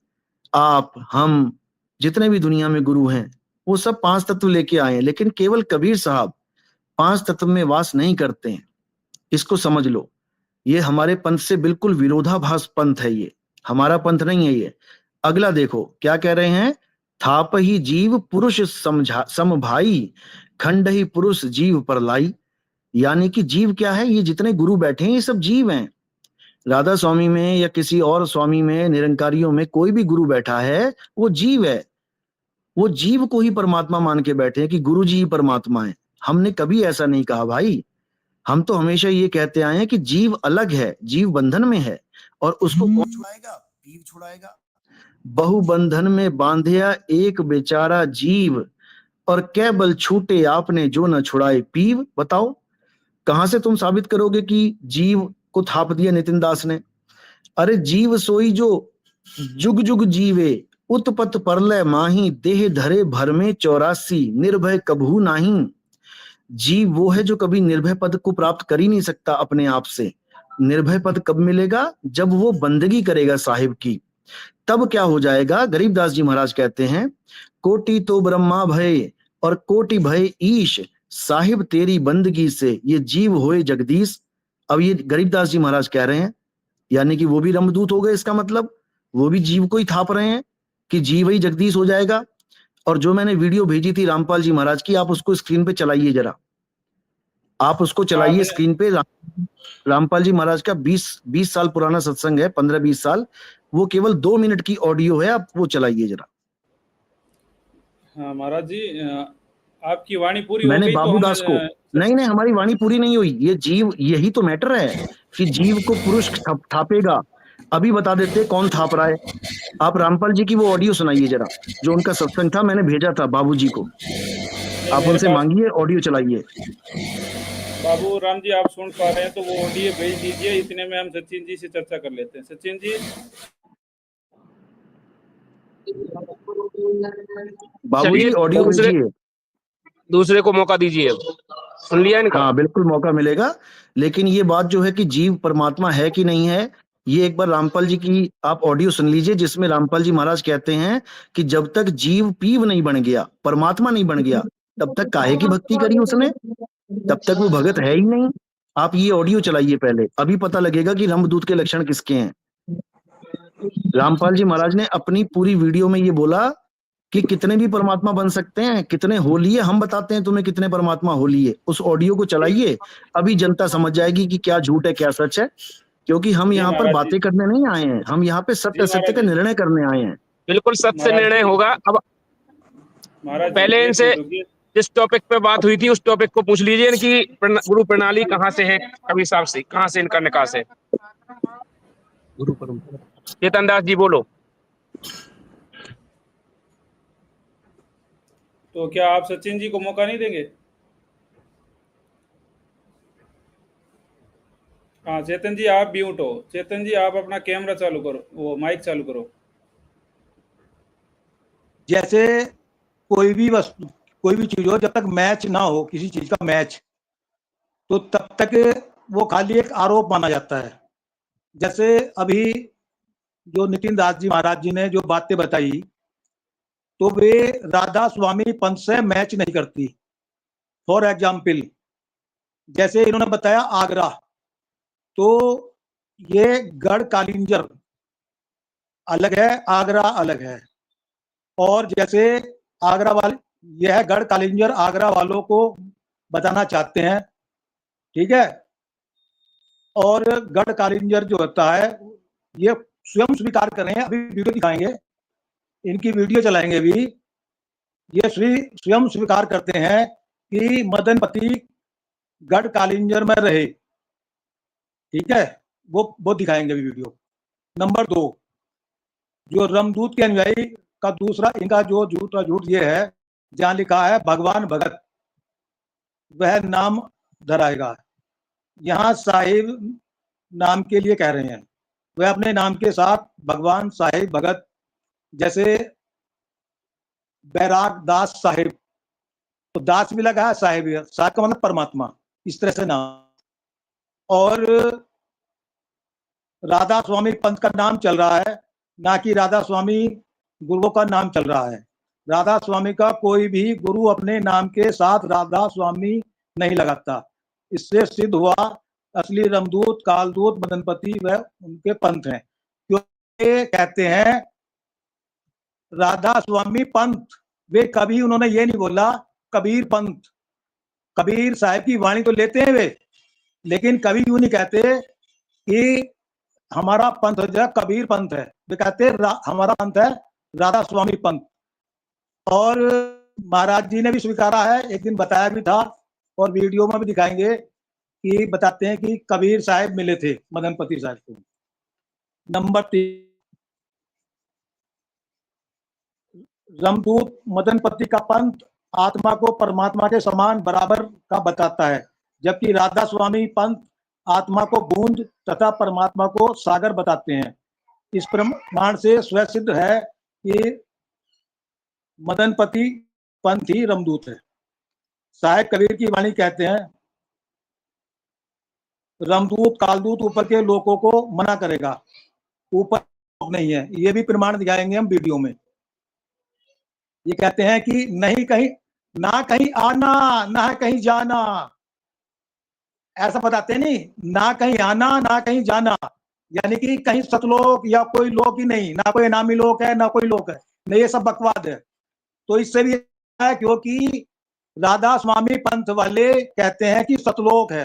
आप, हम, जितने भी दुनिया में गुरु हैं वो सब 5 तत्व लेके आए हैं, लेकिन केवल कबीर साहब 5 तत्व में वास नहीं करते हैं। इसको समझ लो, ये हमारे पंथ से बिल्कुल विरोधाभास पंथ है, ये हमारा पंथ नहीं है ये। अगला देखो क्या कह रहे हैं, थाप ही जीव पुरुष समझा सम भाई, खंड ही पुरुष जीव पर लाई। यानी कि जीव क्या है, ये जितने गुरु बैठे हैं ये सब जीव हैं। राधा स्वामी में या किसी और स्वामी में, निरंकारियों में कोई भी गुरु बैठा है वो जीव है। वो जीव को ही परमात्मा मान के बैठे हैं कि गुरु जी ही परमात्मा है। हमने कभी ऐसा नहीं कहा भाई। हम तो हमेशा ये कहते आए हैं कि जीव अलग है, जीव बंधन में है, और उसको कौन छुड़ाएगा? पीव छुड़ाएगा। बहु बंधन में बांधिया एक बेचारा जीव, और कै बल छूटे आपने जो न छुड़ाए पीव। बताओ कहां से तुम साबित करोगे कि जीव को थाप दिया नितिन दास ने? अरे जीव सोई जो जुग जुग जीवे, उत्पत परलय माही, देह धरे भर में 84, निर्भय कभू नाही। जीव वो है जो कभी निर्भय पद को प्राप्त कर ही नहीं सकता अपने आप से। निर्भय पद कब मिलेगा? जब वो बंदगी करेगा साहिब की, तब क्या हो जाएगा? गरीबदास जी महाराज कहते हैं, कोटि तो ब्रह्मा भय और कोटि भय ईश, साहिब तेरी बंदगी से ये जीव होए जगदीश। अब ये गरीबदास जी महाराज कह रहे हैं, यानी कि वो भी रमदूत हो गए। इसका मतलब वो भी जीव को ही थाप रहे हैं कि जीव ही जगदीश हो जाएगा। और जो मैंने वीडियो भेजी थी रामपाल जी महाराज की, आप उसको स्क्रीन पे चलाइए जरा, आप उसको चलाइए स्क्रीन पे। रामपाल जी महाराज का 20 साल पुराना सत्संग है, 15-20 साल, वो केवल 2 मिनट की ऑडियो है, आप वो चलाइए जरा। हाँ महाराज जी, आपकी वाणी पूरी मैंने हो गई बाबूदास तो को, नहीं हमारी वाणी पूरी नहीं हुई। ये जीव, यही तो मैटर है कि जीव को पुरुष थापेगा। अभी बता देते कौन थाप रहा है। आप रामपाल जी की वो ऑडियो सुनाइए जरा, जो उनका सत्संग था, मैंने भेजा था बाबूजी को। आप उनसे मांगिए, ऑडियो चलाइए। बाबू राम जी, आप सुन पा रहे हैं तो वो ऑडियो भेज दीजिए। इतने में हम सचिन जी से चर्चा कर लेते हैं। सचिन जी, बाबूजी ऑडियो भेजिए, दूसरे को मौका दीजिए। सुन लिया इनका? हाँ बिल्कुल मौका मिलेगा। लेकिन ये बात जो है कि जीव परमात्मा है कि नहीं है, ये एक बार रामपाल जी की आप ऑडियो सुन लीजिए, जिसमें रामपाल जी महाराज कहते हैं कि जब तक जीव पीव नहीं बन गया, परमात्मा नहीं बन गया, तब तक काहे की भक्ति करी उसने, तब तक वो भगत है ही नहीं। आप ये ऑडियो चलाइए पहले, अभी पता लगेगा कि रमदूत के लक्षण किसके हैं। रामपाल जी महाराज ने अपनी पूरी वीडियो में ये बोला कि कितने भी परमात्मा बन सकते हैं, कितने होली है, हम बताते हैं तुम्हें कितने परमात्मा होली है। उस ऑडियो को चलाइए, अभी जनता समझ जाएगी कि क्या झूठ है क्या सच है। क्योंकि हम यहाँ पर बातें करने नहीं आए हैं, हम यहाँ पे सत्य सत्य का निर्णय करने आए हैं। बिल्कुल सत्य निर्णय होगा। अब पहले इनसे जिस टॉपिक पे बात हुई थी उस टॉपिक को पूछ लीजिए, इनकी गुरु प्रणाली कहाँ से है, कबीर साहब से कहाँ से इनका निकास है। गुरु परंपरा चेतन दास जी बोलो। तो क्या आप सचिन जी को मौका नहीं देंगे? हाँ चेतन जी, आप म्यूट हो। चेतन जी, आप अपना कैमरा चालू करो, वो माइक चालू करो। जैसे कोई भी वस्तु, कोई भी चीज हो, जब तक मैच ना हो, किसी चीज का मैच, तो तब तक वो खाली एक आरोप माना जाता है। जैसे अभी जो नितिन दास जी महाराज जी ने जो बातें बताई, तो वे राधा स्वामी पंथ से मैच नहीं करती। फॉर एग्जाम्पल, जैसे इन्होंने बताया आगरा, तो ये गढ़ कालिंजर अलग है, आगरा अलग है। और जैसे आगरा वाले, यह गढ़ कालिंजर आगरा वालों को बताना चाहते हैं, ठीक है। और गढ़ कालिंजर जो होता है, ये स्वयं स्वीकार कर रहे हैं। अभी वीडियो दिखाएंगे, इनकी वीडियो चलाएंगे भी। ये स्वयं स्वीकार करते हैं कि मदनपति गढ़ कालिंजर में रहे, ठीक है। वो दिखाएंगे भी वीडियो। नंबर 2, जो रमदूत के अनुयायी का दूसरा इनका जो झूठ ये है, जहां लिखा है भगवान भगत, वह नाम धराएगा। यहाँ साहिब नाम के लिए कह रहे हैं, वह अपने नाम के साथ भगवान साहिब भगत, जैसे बैराग दास साहिब, तो दास भी लगा है, साहिब भी, साहिब का मतलब परमात्मा, इस तरह से नाम। और राधा स्वामी पंथ का नाम चल रहा है, ना कि राधा स्वामी गुरुओं का नाम चल रहा है। राधा स्वामी का कोई भी गुरु अपने नाम के साथ राधा स्वामी नहीं लगाता। इससे सिद्ध हुआ असली रमदूत, कालदूत, मदनपति व उनके पंथ हैं। क्योंकि कहते हैं राधा स्वामी पंथ, वे कभी उन्होंने ये नहीं बोला कबीर पंथ। कबीर साहब की वाणी तो लेते हैं वे, लेकिन कभी यूं नहीं कहते कि हमारा पंथ जो है कबीर पंथ है। वे कहते हमारा पंथ है राधा स्वामी पंथ। और महाराज जी ने भी स्वीकारा है, एक दिन बताया भी था और वीडियो में भी दिखाएंगे कि बताते हैं कि कबीर साहब मिले थे मदनपति साहब को। नंबर 3, रमदूत मदनपति का पंथ आत्मा को परमात्मा के समान बराबर का बताता है, जबकि राधा स्वामी पंथ आत्मा को बूंद तथा परमात्मा को सागर बताते हैं। इस प्रमाण से स्वसिद्ध है कि मदनपति पंथ ही रमदूत है। साहिब कबीर की वाणी कहते हैं रमदूत कालदूत ऊपर के लोगों को मना करेगा, ऊपर नहीं है। ये भी प्रमाण दिखाएंगे हम वीडियो में। ये कहते हैं कि नहीं कहीं ना कहीं आना ना कहीं जाना, ऐसा बताते नहीं, ना कहीं आना ना कहीं जाना, यानी कि कहीं सतलोक या कोई लोक ही नहीं, ना कोई नामी लोक है ना कोई लोक है, नहीं, ये सब बकवाद है। तो इससे भी है क्योंकि राधा स्वामी पंथ वाले कहते हैं कि सतलोक है,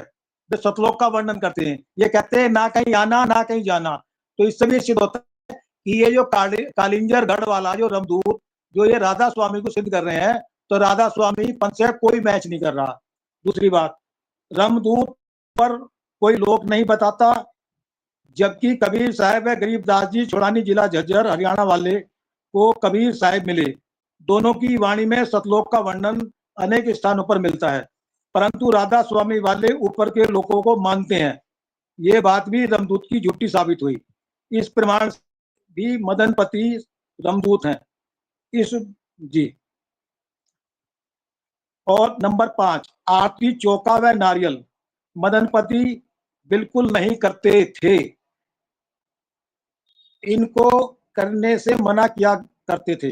वे सतलोक का वर्णन करते हैं। ये कहते हैं ना कहीं आना ना कहीं जाना। तो इससे भी सिद्ध होता है कि ये जो कालिंजर गढ़ वाला जो रमदूत जो ये राधा स्वामी को सिद्ध कर रहे हैं, तो राधा स्वामी पंथ से कोई मैच नहीं कर रहा। दूसरी बात, रमदूत पर कोई लोक नहीं बताता, जबकि कबीर साहब व गरीबदास जी छोड़ानी जिला झज्जर हरियाणा वाले को कबीर साहब मिले। दोनों की वाणी में सतलोक का वर्णन अनेक स्थानों पर मिलता है, परंतु राधा स्वामी वाले ऊपर के लोगों को मानते हैं। ये बात भी रमदूत की झूठी साबित हुई। इस प्रमाण भी मदनपति रमदूत हैं। इस जी। और नंबर 5, आरती चौका व नारियल मदनपति बिल्कुल नहीं करते थे। इनको करने से मना किया करते थे।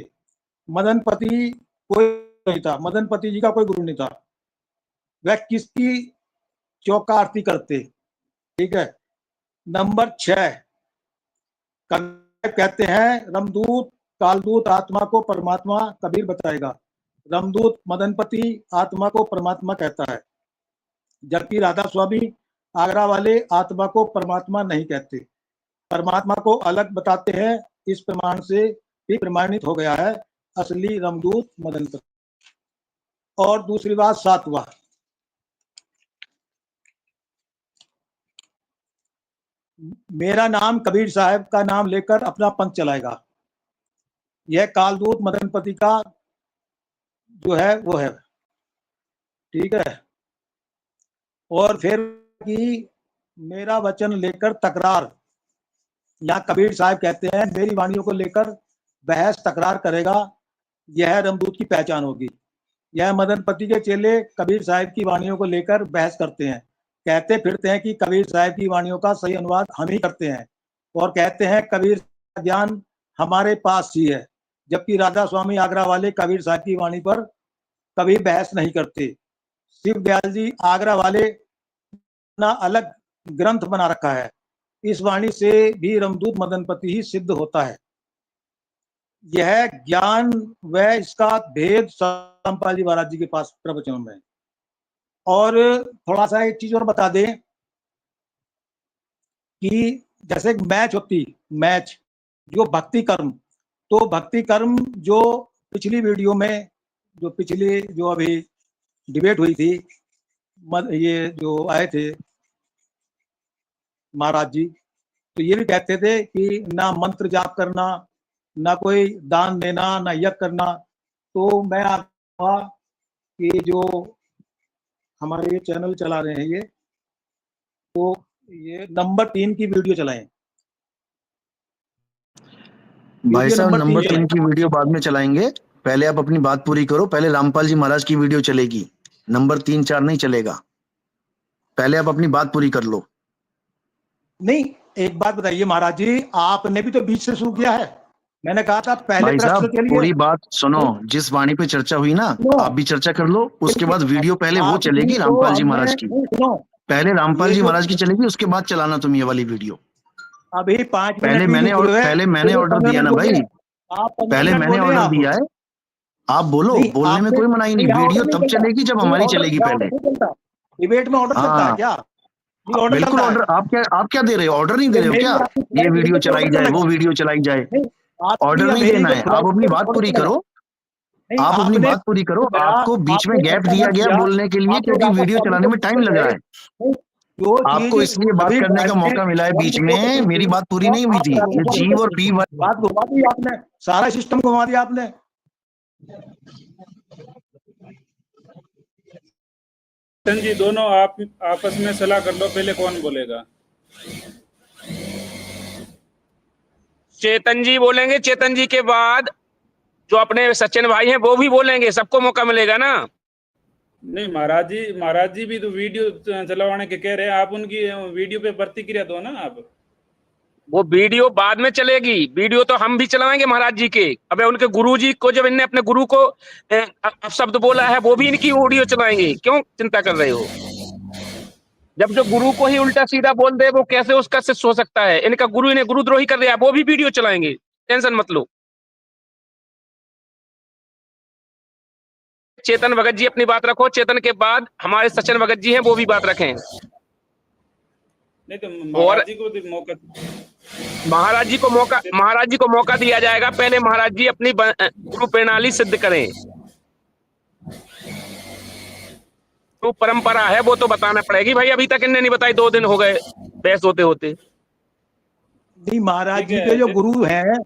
मदनपति कोई नहीं था, मदनपति जी का कोई गुरु नहीं था। वह किसकी चौका आरती करते। ठीक है। नंबर 6, कहते हैं रमदूत कालदूत आत्मा को परमात्मा कबीर बताएगा। रमदूत मदनपति आत्मा को परमात्मा कहता है, जबकि राधा स्वामी आगरा वाले आत्मा को परमात्मा नहीं कहते, परमात्मा को अलग बताते हैं। इस प्रमाण से भी प्रमाणित हो गया है असली रमदूत मदनपति। और दूसरी बात, 7वां, मेरा नाम कबीर साहब का नाम लेकर अपना पंथ चलाएगा। यह कालदूत मदनपति का जो है वो है। ठीक है। और फिर कि मेरा वचन लेकर तकरार, या कबीर साहब कहते हैं मेरी वाणियों को लेकर बहस तकरार करेगा, यह रमदूत की पहचान होगी। यह मदनपति के चेले कबीर साहब की वाणियों को लेकर बहस करते हैं, कहते फिरते हैं कि कबीर साहब की वाणियों का सही अनुवाद हम ही करते हैं, और कहते हैं कबीर का ज्ञान हमारे पास ही है, जबकि राधा स्वामी आगरा वाले कबीर साहब की वाणी पर कभी बहस नहीं करते। शिव दयाल जी आगरा वाले अपना अलग ग्रंथ बना रखा है। इस वाणी से भी रमदूत मदनपति ही सिद्ध होता है। यह ज्ञान व इसका भेद रामपाल जी महाराज जी के पास प्रवचनों में। और थोड़ा सा एक चीज और बता दें कि जैसे मैच होती, मैच जो भक्ति कर्म, तो भक्ति कर्म जो पिछली वीडियो में जो पिछली जो अभी डिबेट हुई थी, ये जो आए थे महाराज जी, तो ये भी कहते थे कि ना मंत्र जाप करना, ना कोई दान देना, ना यज्ञ करना। तो मैं आपका कि जो हमारे ये चैनल चला रहे हैं ये, तो ये नंबर 3 की वीडियो चलाएं। भाई साहब नंबर 3 की वीडियो बाद में चलाएंगे, पहले आप अपनी बात पूरी करो। पहले रामपाल जी महाराज की वीडियो चलेगी, नंबर 3, 4 नहीं चलेगा। पहले आप अपनी बात पूरी कर लो। नहीं, एक बात बताइए महाराज जी, आपने भी तो बीच से शुरू किया है। मैंने कहा था पहले भाई प्रश्न साहब के लिए। पूरी बात सुनो, जिस वाणी पे चर्चा हुई ना, सुनो। आप भी चर्चा कर लो, उसके बाद वीडियो पहले वो आपकी चलेगी तो रामपाल जी हमने महाराज की, नहीं, सुनो, पहले रामपाल ये जी जो महाराज की चलेगी, उसके बाद चलाना तुम ये वाली वीडियो। अभी 5 पहले मिनट की जो वीडियो है, पहले मैंने तो ऑर्डर 15 दिया मिनट ना बोले भाई, आप, 15 पहले मिनट मैंने बोले ऑर्डर आप। दिया है, आप बोलो, नहीं, बोलने में आपने कोई मनाही नहीं, यहाँ वीडियो ऑर्डर तब नहीं चलता, चलेगी जब नहीं हमारी ऑर्डर, चलेगी क्या पहले। ऑर्डर नहीं चलता, डिबेट में ऑर्डर चलता है हाँ क्या? नहीं ऑर्डर बिल्कुल चलता है। ऑर्डर, आप क्या दे रहे हो, ऑर्डर नहीं दे तो रहे हो मेरी क्या, आपकी ये फ्लाइट वीडियो टिकट पे चलाई ऑर्डर जाए, चलेगा। वो वीडियो चलाई जाए, नहीं, आपकी ऑर्डर या नहीं मेरी देना जो है, आप फ्लाइट अपनी टिकट बात ऑर्डर पूरी चलेगा। करो, नहीं, आप अपनी आपने बात पूरी करो, गया, आपको बीच में आपने गैप ऐसा दिया मत गया किया, बोलने के लिए, आपने क्योंकि वापस वीडियो टॉपिक चलाने को में टाइम लग रहा है, नहीं, जो आपको चीज इसलिए बात अभी करने का मौका मिला है बीच में, मेरी बात पूरी नहीं हुई थी, ये जी और पी बात घुमा दी आपने, सारा सिस्टम घुमा दिया आपने। चेतन जी दोनों आप आपस में सलाह कर लो, पहले कौन बोलेगा? चेतन जी बोलेंगे, चेतन जी के बाद जो अपने सचिन भाई हैं वो भी बोलेंगे, सबको मौका मिलेगा ना। नहीं महाराज जी भी तो वीडियो चलवाने के कह रहे हैं, आप उनकी वीडियो पे प्रतिक्रिया दो ना आप। वो वीडियो बाद में चलेगी, वीडियो तो हम भी चलाएंगे महाराज जी के। अबे उनके गुरु जी को, जब इनने अपने गुरु को अपशब्द बोला है, वो भी इनकी ऑडियो चलाएंगे, क्यों चिंता कर रहे हो? जब जो गुरु को ही उल्टा सीधा बोल दे, वो कैसे उसका शिष्य हो सकता है? इनका गुरु इन्हें गुरुद्रोही कर दिया, वो भी वीडियो चलाएंगे, टेंशन मत लो। चेतन भगत जी अपनी बात रखो, चेतन के बाद हमारे सचिन भगत जी हैं, वो भी बात रखें। नहीं तो और महाराज जी को भी मौका, महाराज जी को मौका दिया जाएगा। पहले महाराज जी अपनी गुरु प्रणाली सिद्ध करें, तो परंपरा है वो तो बताना पड़ेगी भाई। अभी तक इन्हें नहीं बताई, 2 दिन हो गए बहस होते होते। नहीं, महाराज ठीक जी है, के जो गुरु हैं,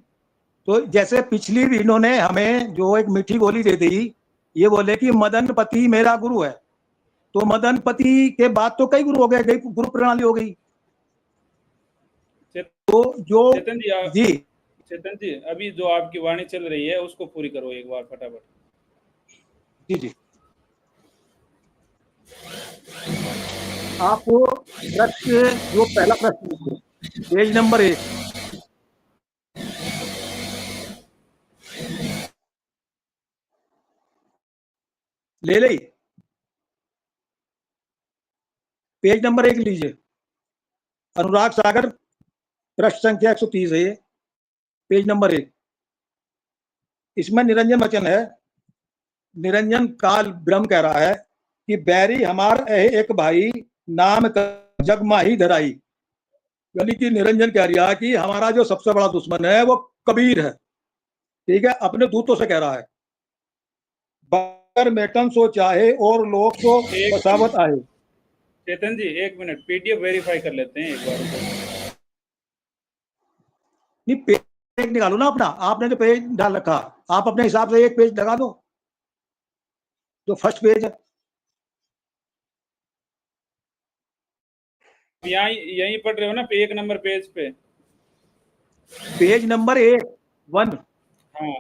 तो जैसे पिछली भी इन्होंने हमें जो एक मीठी गोली दे दी, ये बोले कि मदनपति मेरा गुरु है, तो मदनपति के बाद तो कई गुरु हो गए, गुरु प्रणाली हो गई। तो जो चेतन जी चेतन जी अभी जो आपकी वाणी चल रही है उसको पूरी करो एक बार फटाफट। जी जी, आपको प्रश्न, जो पहला प्रश्न पेज नंबर 1, ले ली, पेज नंबर 1 लीजिए, अनुराग सागर, प्रश्न संख्या 130 है, पेज नंबर 1। इसमें निरंजन वचन है, निरंजन काल ब्रह्म कह रहा है कि बैरी हमार एक भाई नाम जग माही धराई, यानी कि निरंजन कह रहा है कि हमारा जो सबसे बड़ा दुश्मन है वो कबीर है, ठीक है, अपने दूतों से कह रहा है। बगर मेटन सो चाहे और लोग सो बसावत आए। चेतन जी 1 मिनट, पीडीएफ वेरीफाई कर लेते हैं एक बार। नहीं, पेज निकालो ना अपना, आपने जो पेज डाल रखा, आप अपने हिसाब से एक पेज लगा दो, जो फर्स्ट पेज है। यहाँ यहीं पढ़ रहे हो ना, 1 नंबर पेज पे, पेज नंबर 1। हाँ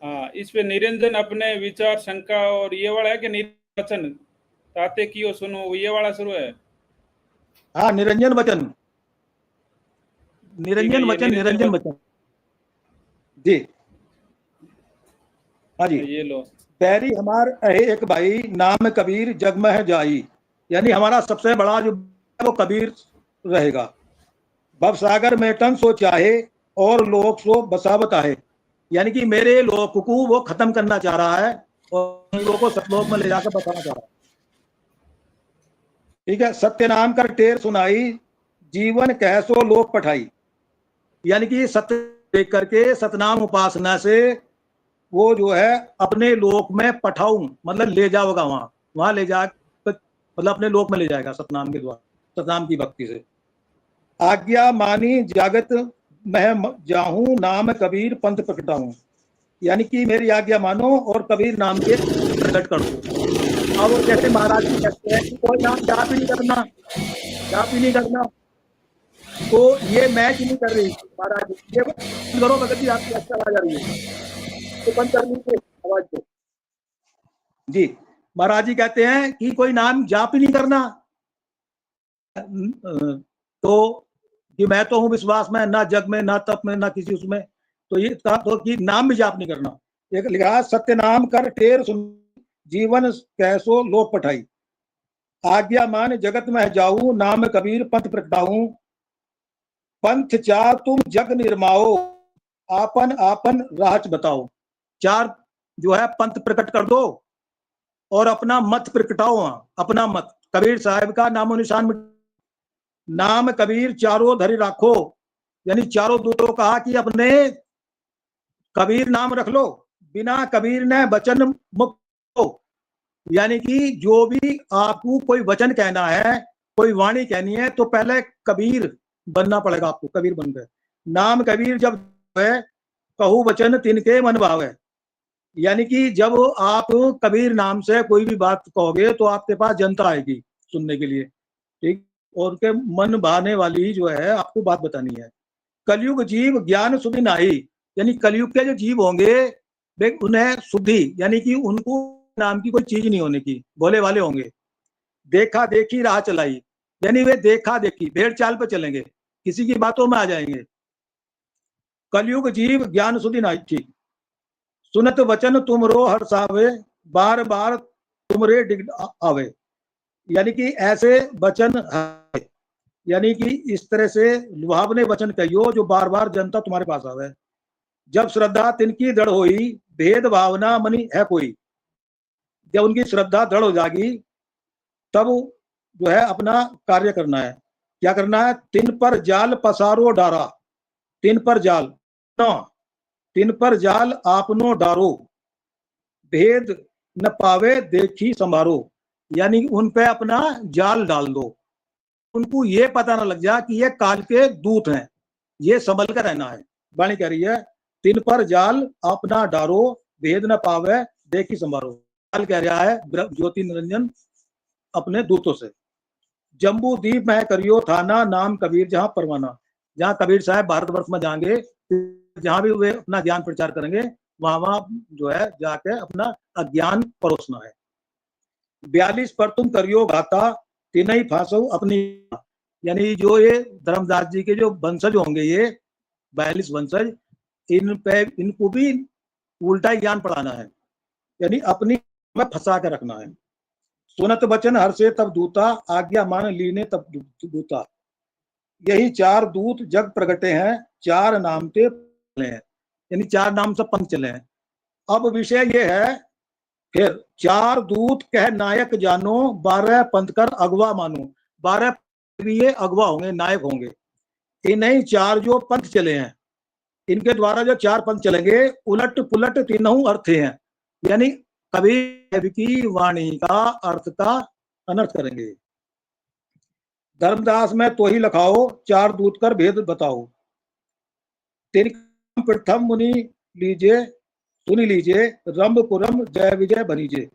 हाँ, इस पे निरंजन अपने विचार शंका और ये वाला है कि निर्वचन ताते कियो सुनो, ये वाला शुरू है। हाँ, निरंजन वचन, निरंजन वचन, निरंजन वचन जी। हाँ जी, ये लो। बैरी हमार एक भाई नाम कबीर जग में जाई, यानी हमारा सबसे बड़ा जो वो कबीर रहेगा। भव सागर में टन सो चाहे और लोग सो बसावत आहे, यानी कि मेरे लोग को वो खत्म करना चाह रहा है और लोगों को सतलोक में ले जाकर बसाना चाह रहा है, ठीक है। सत्य नाम कर टेर सुनाई, जीवन कह सो लोक पठाई, यानी कि सत्य देख करके सतनाम उपासना से वो जो है अपने लोक में पठाऊं, मतलब ले जाओगा, वहां ले जा, मतलब अपने लोक में ले जाएगा सतनाम के द्वारा, सतनाम की भक्ति से। आज्ञा मानी जागत मैं जाहूं, नाम कबीर पंथ प्रकटाऊं, यानी कि मेरी आज्ञा मानो और कबीर नाम के प्रकट कर दो। अब जैसे महाराज जी कहते हैं कि कोई नाम जाप ही नहीं करना, जाप ही नहीं करना, तो ये मैच नहीं कर रही महाराज जी, ये करो भगत जी, आपकी अच्छा आवाज आ रही है तो बंद कर लीजिए आवाज को। जी, महाराज जी कहते हैं कि कोई नाम जाप ही नहीं करना, तो कि मैं तो हूं विश्वास में, ना जग में, ना तप में, ना किसी उसमें, तो ये तो कि नाम भी जाप नहीं करना। एक लिखा सत्य नाम कर टेर सुन जीवन कैसो लोक पठाई, आज्ञा मान जगत में जाऊं नाम कबीर पंथ प्रगटाऊं, पंथ चार तुम जग निर्माओ आपन आपन राज बताओ। चार जो है पंथ प्रकट कर दो और अपना मत प्रकटाओ, अपना मत। कबीर साहब का नामो निशान नाम कबीर चारों धरी राखो, यानी चारों दूतों कहा कि अपने कबीर नाम रख लो, बिना कबीर ने वचन मुक्त हो। यानी कि जो भी आपको कोई वचन कहना है, कोई वाणी कहनी है, तो पहले कबीर बनना पड़ेगा आपको। कबीर बन गए, नाम कबीर जब है कहू वचन तिनके मन भावे। यानी कि जब आप कबीर नाम से कोई भी बात कहोगे तो आपके पास जनता आएगी सुनने के लिए, ठीक, और उनके मन भाने वाली जो है आपको बात बतानी है। कलयुग जीव ज्ञान सुधि नाही, यानी कलयुग के जो जीव होंगे उन्हें शुद्धि, यानी कि उनको नाम की कोई चीज नहीं होने की, भोले वाले होंगे। देखा देखी राह चलाई, यानी वे देखा देखी भेड़ चाल पे चलेंगे, किसी की बातों में आ जाएंगे। कलयुग जीव ज्ञान सुधि नाही, ठीक, सुनत वचन तुमरो हर्षावे बार बार तुमरे डिग आवे। यानी कि ऐसे वचन, यानी कि इस तरह से लुभावने वचन कहियो जो बार बार जनता तुम्हारे पास आवे। जब श्रद्धा तिनकी दृढ़ होई भेद भावना मनी है कोई। जब उनकी श्रद्धा दृढ़ हो जाएगी तब जो है अपना कार्य करना है। क्या करना है? तिन पर जाल पसारो डारा, तिन पर जाल न, तिन पर जाल आपनो डारो, भेद न पावे देखी संभारो। यानी उन पे अपना जाल डाल दो, उनको ये पता ना लग जाए कि ये काल के दूत हैं, ये संभल कर रहना है। वाणी कह रही है तिन पर जाल अपना डारो भेद न पावे देखी संभारो। काल कह रहा है ज्योति निरंजन अपने दूतों से। जम्बू द्वीप में करियो थाना नाम कबीर जहां परवाना। जहां कबीर साहब भारतवर्ष में जाएंगे, जहां भी वे अपना ज्ञान प्रचार करेंगे, वहां जो है जाके अपना अज्ञान परोसना है। 42 पर तुम करियो घाता तीनई फांसो अपनी। यानी जो ये धर्मदास जी के जो वंशज होंगे, ये 42 वंशज, इन पे इनको भी उल्टा ज्ञान पढ़ाना है, यानी अपनी में फंसा के रखना है। सुनत वचन हर से तब दूता आज्ञा मान लीने तब दूता। यही चार दूत जग प्रगटे हैं चार नाम ते चले हैं, यानी चार नाम से पंथ चले हैं। अब विषय ये है फिर चार दूत कह नायक जानो 12 पंथ कर अगवा मानो। 12 ये अगवा होंगे, नायक होंगे। इन्हीं चार जो पंथ चले हैं, इनके द्वारा जो चार पंथ चलेंगे उलट पुलट तीनों अर्थ हैं, यानी कबीर की वाणी का अर्थ का अनर्थ करेंगे। धर्मदास में तो ही लखाओ चार दूत कर भेद बताओ। तिनका प्रथम मुनि लीजिए सुनी लीजिए रंभ पुरम जय विजय बनीजे।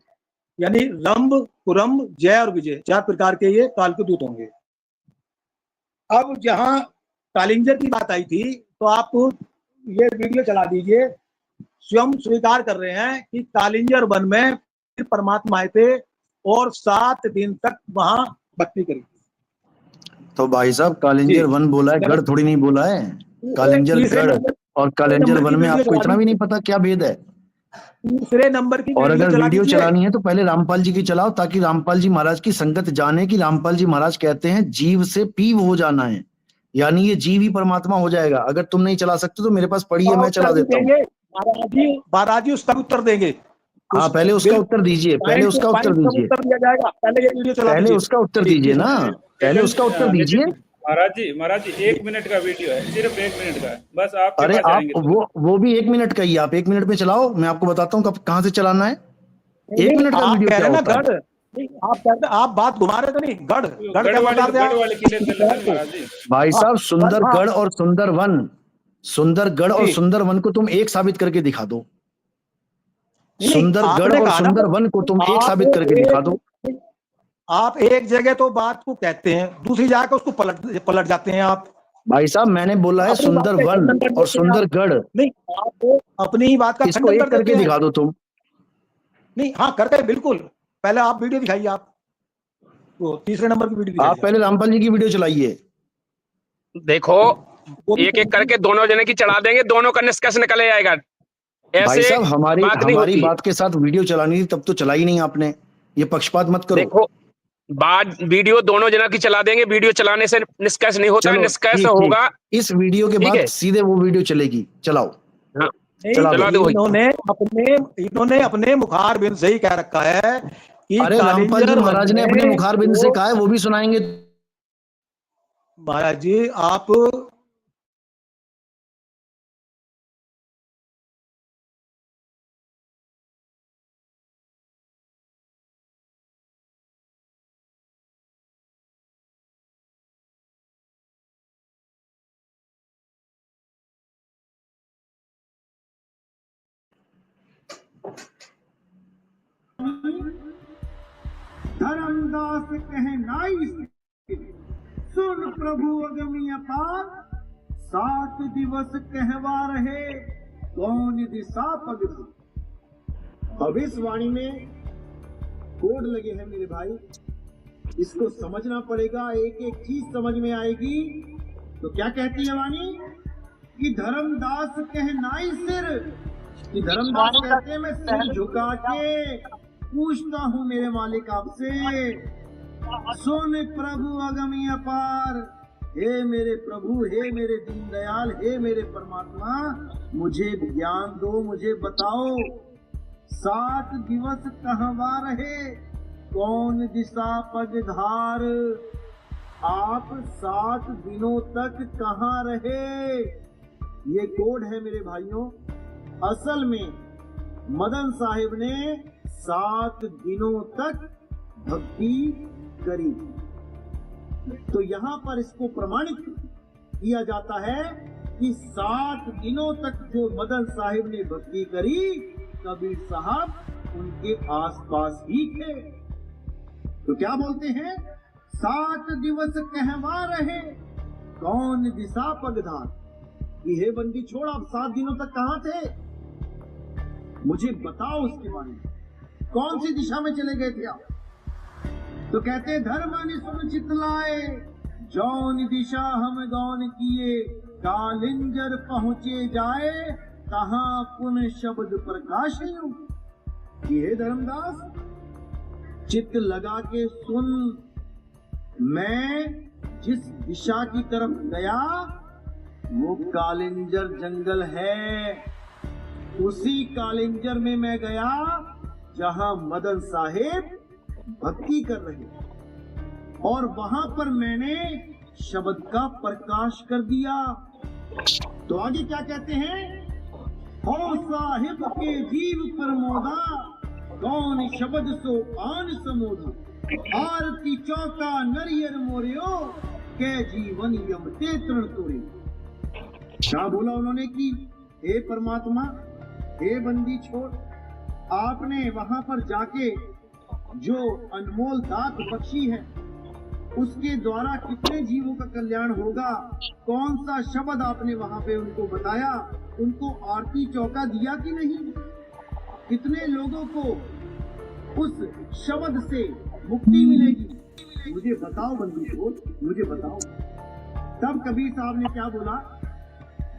यानी रंभ पुरम जय और विजय चार प्रकार के ये काल के दूत होंगे। अब जहां कालिंजर की बात आई थी तो आप ये वीडियो चला दीजिए। स्वयं स्वीकार कर रहे हैं कि कालिंजर वन में परमात्मा आए थे और 7 दिन तक वहां भक्ति करी। तो भाई साहब कालिंजर वन बोला है, गढ़ थोड़ी नहीं बोला है। कालिंजर गढ़ और कालिंजर वन में आपको इतना भी नहीं पता क्या भेद है। तीसरे नंबर की और अगर वीडियो चलानी है तो पहले रामपाल जी की चलाओ, ताकि रामपाल जी महाराज की संगत जाने कि रामपाल जी महाराज कहते हैं जीव से पीव हो जाना है, यानी ये जीव ही परमात्मा हो जाएगा। अगर तुम नहीं चला सकते तो मेरे पास पड़ी है, मैं चला देता हूँ। महाराज जी उसका उत्तर देंगे। हाँ पहले उसका उत्तर दीजिए, पहले उसका उत्तर दीजिए, पहले उसका उत्तर दीजिए ना, पहले उसका उत्तर दीजिए। महाराज जी 1 मिनट का वीडियो है, सिर्फ 1 मिनट का है बस। आप अरे आप वो भी 1 मिनट का ही, आप 1 मिनट में चलाओ, मैं आपको बताता हूँ कहाँ से चलाना है। 1 मिनट का वीडियो क्या होता है? आप बात घुमा रहे तो नहीं, गढ़ भाई साहब सुंदरगढ़ और सुंदरवन, सुंदरगढ़ और सुंदरवन को तुम एक साबित करके दिखा दो। सुंदरगढ़ और सुंदरवन को तुम एक साबित करके दिखा दो। आप एक जगह तो बात को कहते हैं, दूसरी जगह उसको पलट जाते हैं आप। भाई साहब मैंने बोला है सुंदरवन और सुंदरगढ़। नहीं आप अपनी ही बात का इसको एक करके दिखा दो तुम। नहीं हाँ करते बिल्कुल। पहले आप वीडियो दिखाइए, आप वो तीसरे नंबर की वीडियो आप पहले रामपाल जी की वीडियो चलाइए। देखो एक एक करके दोनों जने की चढ़ा देंगे, दोनों का निष्कर्ष निकल आएगा। भाई ऐसे साहब हमारी बात नहीं हमारी होती। बात के साथ वीडियो चलानी थी, तब तो चलाई नहीं आपने। ये पक्षपात मत करो। देखो बात वीडियो दोनों जना की चला देंगे, वीडियो चलाने से निष्कर्ष नहीं होता है, चलो निष्कर्ष ठीक होगा। इस वीडियो के ठीक बाद है। सीधे वो वीडियो चलेगी। चलाओ। हाँ, चला चला दो। दो। इन्होंने अपने मुखारबिंद से ही कह रखा है कि अरे रामपाल जी महाराज ने अपने मुखारबिंद से कहा है, वो भी सुनाएंगे। महाराज जी आप धर्मदास कहे नाई सुन प्रभु अगमी अपार, 7 दिवस कहवा रहे कौन दिशा पग। भविष्यवाणी में कोड लगे हैं मेरे भाई, इसको समझना पड़ेगा, एक एक चीज समझ में आएगी। तो क्या कहती है वाणी कि धर्मदास कहे नाई सिर, कि धर्मदास कहते हैं मैं सिर झुका के पूछता हूँ मेरे मालिक आपसे, सुन प्रभु अगमी अपार, हे मेरे प्रभु, हे मेरे दीनदयाल, हे मेरे परमात्मा, मुझे ज्ञान दो, मुझे बताओ 7 दिवस कहवा रहे कौन दिशा पगधार। आप 7 दिनों तक कहाँ रहे? ये कोड है मेरे भाइयों। असल में मदन साहिब ने 7 दिनों तक भक्ति करी। तो यहाँ पर इसको प्रमाणित किया जाता है कि 7 दिनों तक जो मदन साहिब ने भक्ति करी, कबीर साहब उनके आसपास ही थे। तो क्या बोलते हैं? 7 दिवस कहवा रहे कौन दिशा पगधार, कि हे बंदी छोड़, आप 7 दिनों तक कहाँ थे? मुझे बताओ उसके बारे में, कौन सी दिशा में चले गए थे आप? तो कहते धर्म सुन चितलाए, जौन दिशा हम गौन किए, कालिंजर पहुंचे जाए, कहाँ पुन शब्द प्रकाश। ये धर्मदास चित्त लगा के सुन, मैं जिस दिशा की तरफ गया वो कालिंजर जंगल है। उसी कालिंजर में मैं गया जहां मदन साहेब भक्ति कर रहे, और वहां पर मैंने शब्द का प्रकाश कर दिया। तो आगे क्या कहते हैं? हो साहिब के जीव प्रमोदा, कौन शब्द सो आन समोदा, आरती चौका नरियर मोरियो, के जीवन यमते तृण तोरे। क्या बोला उन्होंने कि हे परमात्मा, हे बंदी छोड़, आपने वहां पर जाके जो अनमोल दात बख्शी है, उसके द्वारा कितने जीवों का कल्याण होगा, कौन सा शब्द आपने वहां पे उनको बताया, उनको आरती चौका दिया कि नहीं, कितने लोगों को उस शब्द से मुक्ति मिलेगी, मुझे बताओ बंदी छोड़, मुझे बताओ। तब कबीर साहब ने क्या बोला?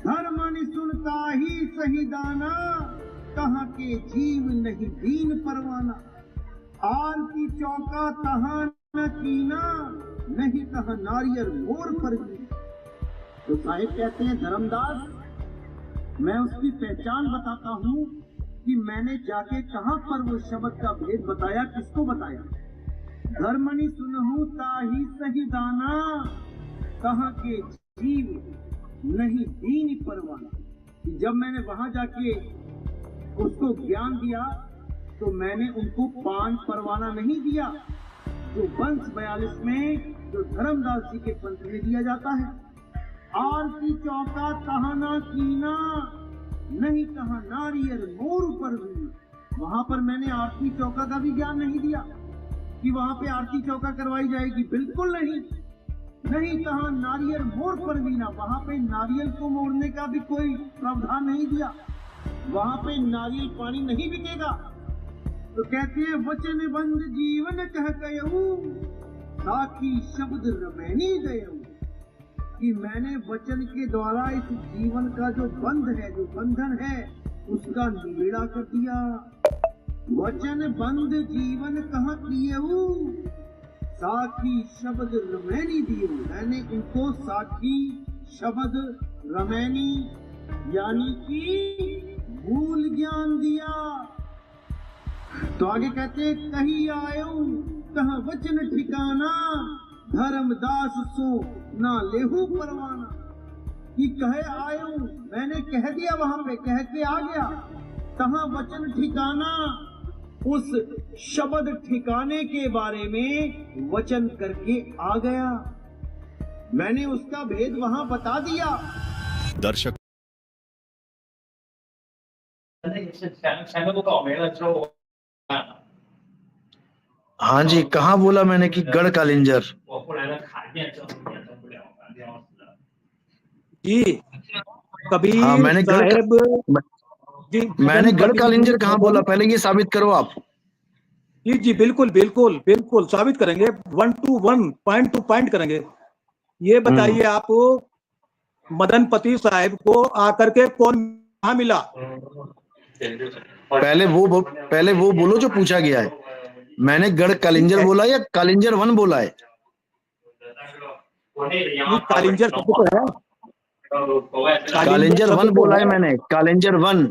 धर्म सुनता ही सही दाना, कहाँ के जीव नहीं दीन परवाना, आरती चौका तहाँ न कीना, नहीं कहा नारियर मोर पर भी। तो साहिब कहते हैं धर्मदास, मैं उसकी पहचान बताता हूँ कि मैंने जाके कहाँ पर वो शब्द का भेद बताया, किसको बताया? धर्मनि सुनहु ताही सही दाना, कहाँ के जीव नहीं दीन परवाना। जब मैंने वहां जाके उसको ज्ञान दिया तो मैंने उनको पान परवाना नहीं दिया, जो वंश 42 में जो धर्मदास जी के पंथ में दिया जाता है। आरती चौका कहना कीना, नहीं कहा नारियर मोर पर भी। वहां पर मैंने आरती चौका का भी ज्ञान नहीं दिया कि वहां पे आरती चौका करवाई जाएगी, बिल्कुल नहीं। नहीं कहा नारियल मोर पर भी ना, वहां पे नारियल को मोड़ने का भी कोई प्रावधान नहीं दिया, वहां पे नारियल पानी नहीं बिकेगा। तो कहते हैं वचन बंद जीवन कह गयऊ, साखी शब्द रमैनी गयऊ। कि मैंने वचन के द्वारा इस जीवन का जो बंध है, जो बंधन है, उसका निबेड़ा कर दिया। वचन बंध जीवन कहाँ किए हो, साखी शब्द रमैनी दियो। मैंने इनको साखी शब्द रमैनी यानी कि मूल ज्ञान दिया। तो आगे कहते कही आयो कहाँ वचन ठिकाना, धर्मदास सो ना लेहू परवाना। कि कहे आयो, मैंने कह दिया, वहां पे कह के आ गया। कहाँ वचन ठिकाना, उस शब्द ठिकाने के बारे में वचन करके आ गया। मैंने उसका भेद वहां बता दिया। दर्शक हाँ जी, कहाँ बोला मैंने कि गढ़ कालिंजर? जी कबीर हाँ, मैंने साहेब जी, मैंने गढ़ कबीर कालिंजर जी कहाँ बोला? पहले ये साबित करो आप। जी जी बिल्कुल बिल्कुल बिल्कुल साबित करेंगे, 1 to 1 पॉइंट टू पॉइंट करेंगे। ये बताइए आप मदनपति साहब को आकर के कौन कहाँ मिला? पहले वो बोलो जो पूछा गया है। मैंने गढ़ कालिंजर बोला या कालिंजर 1 बोला है? ये कालिंजर शब्द तो है, कालिंजर 1 शब्द तो बोला है है। मैंने, कालिंजर 1।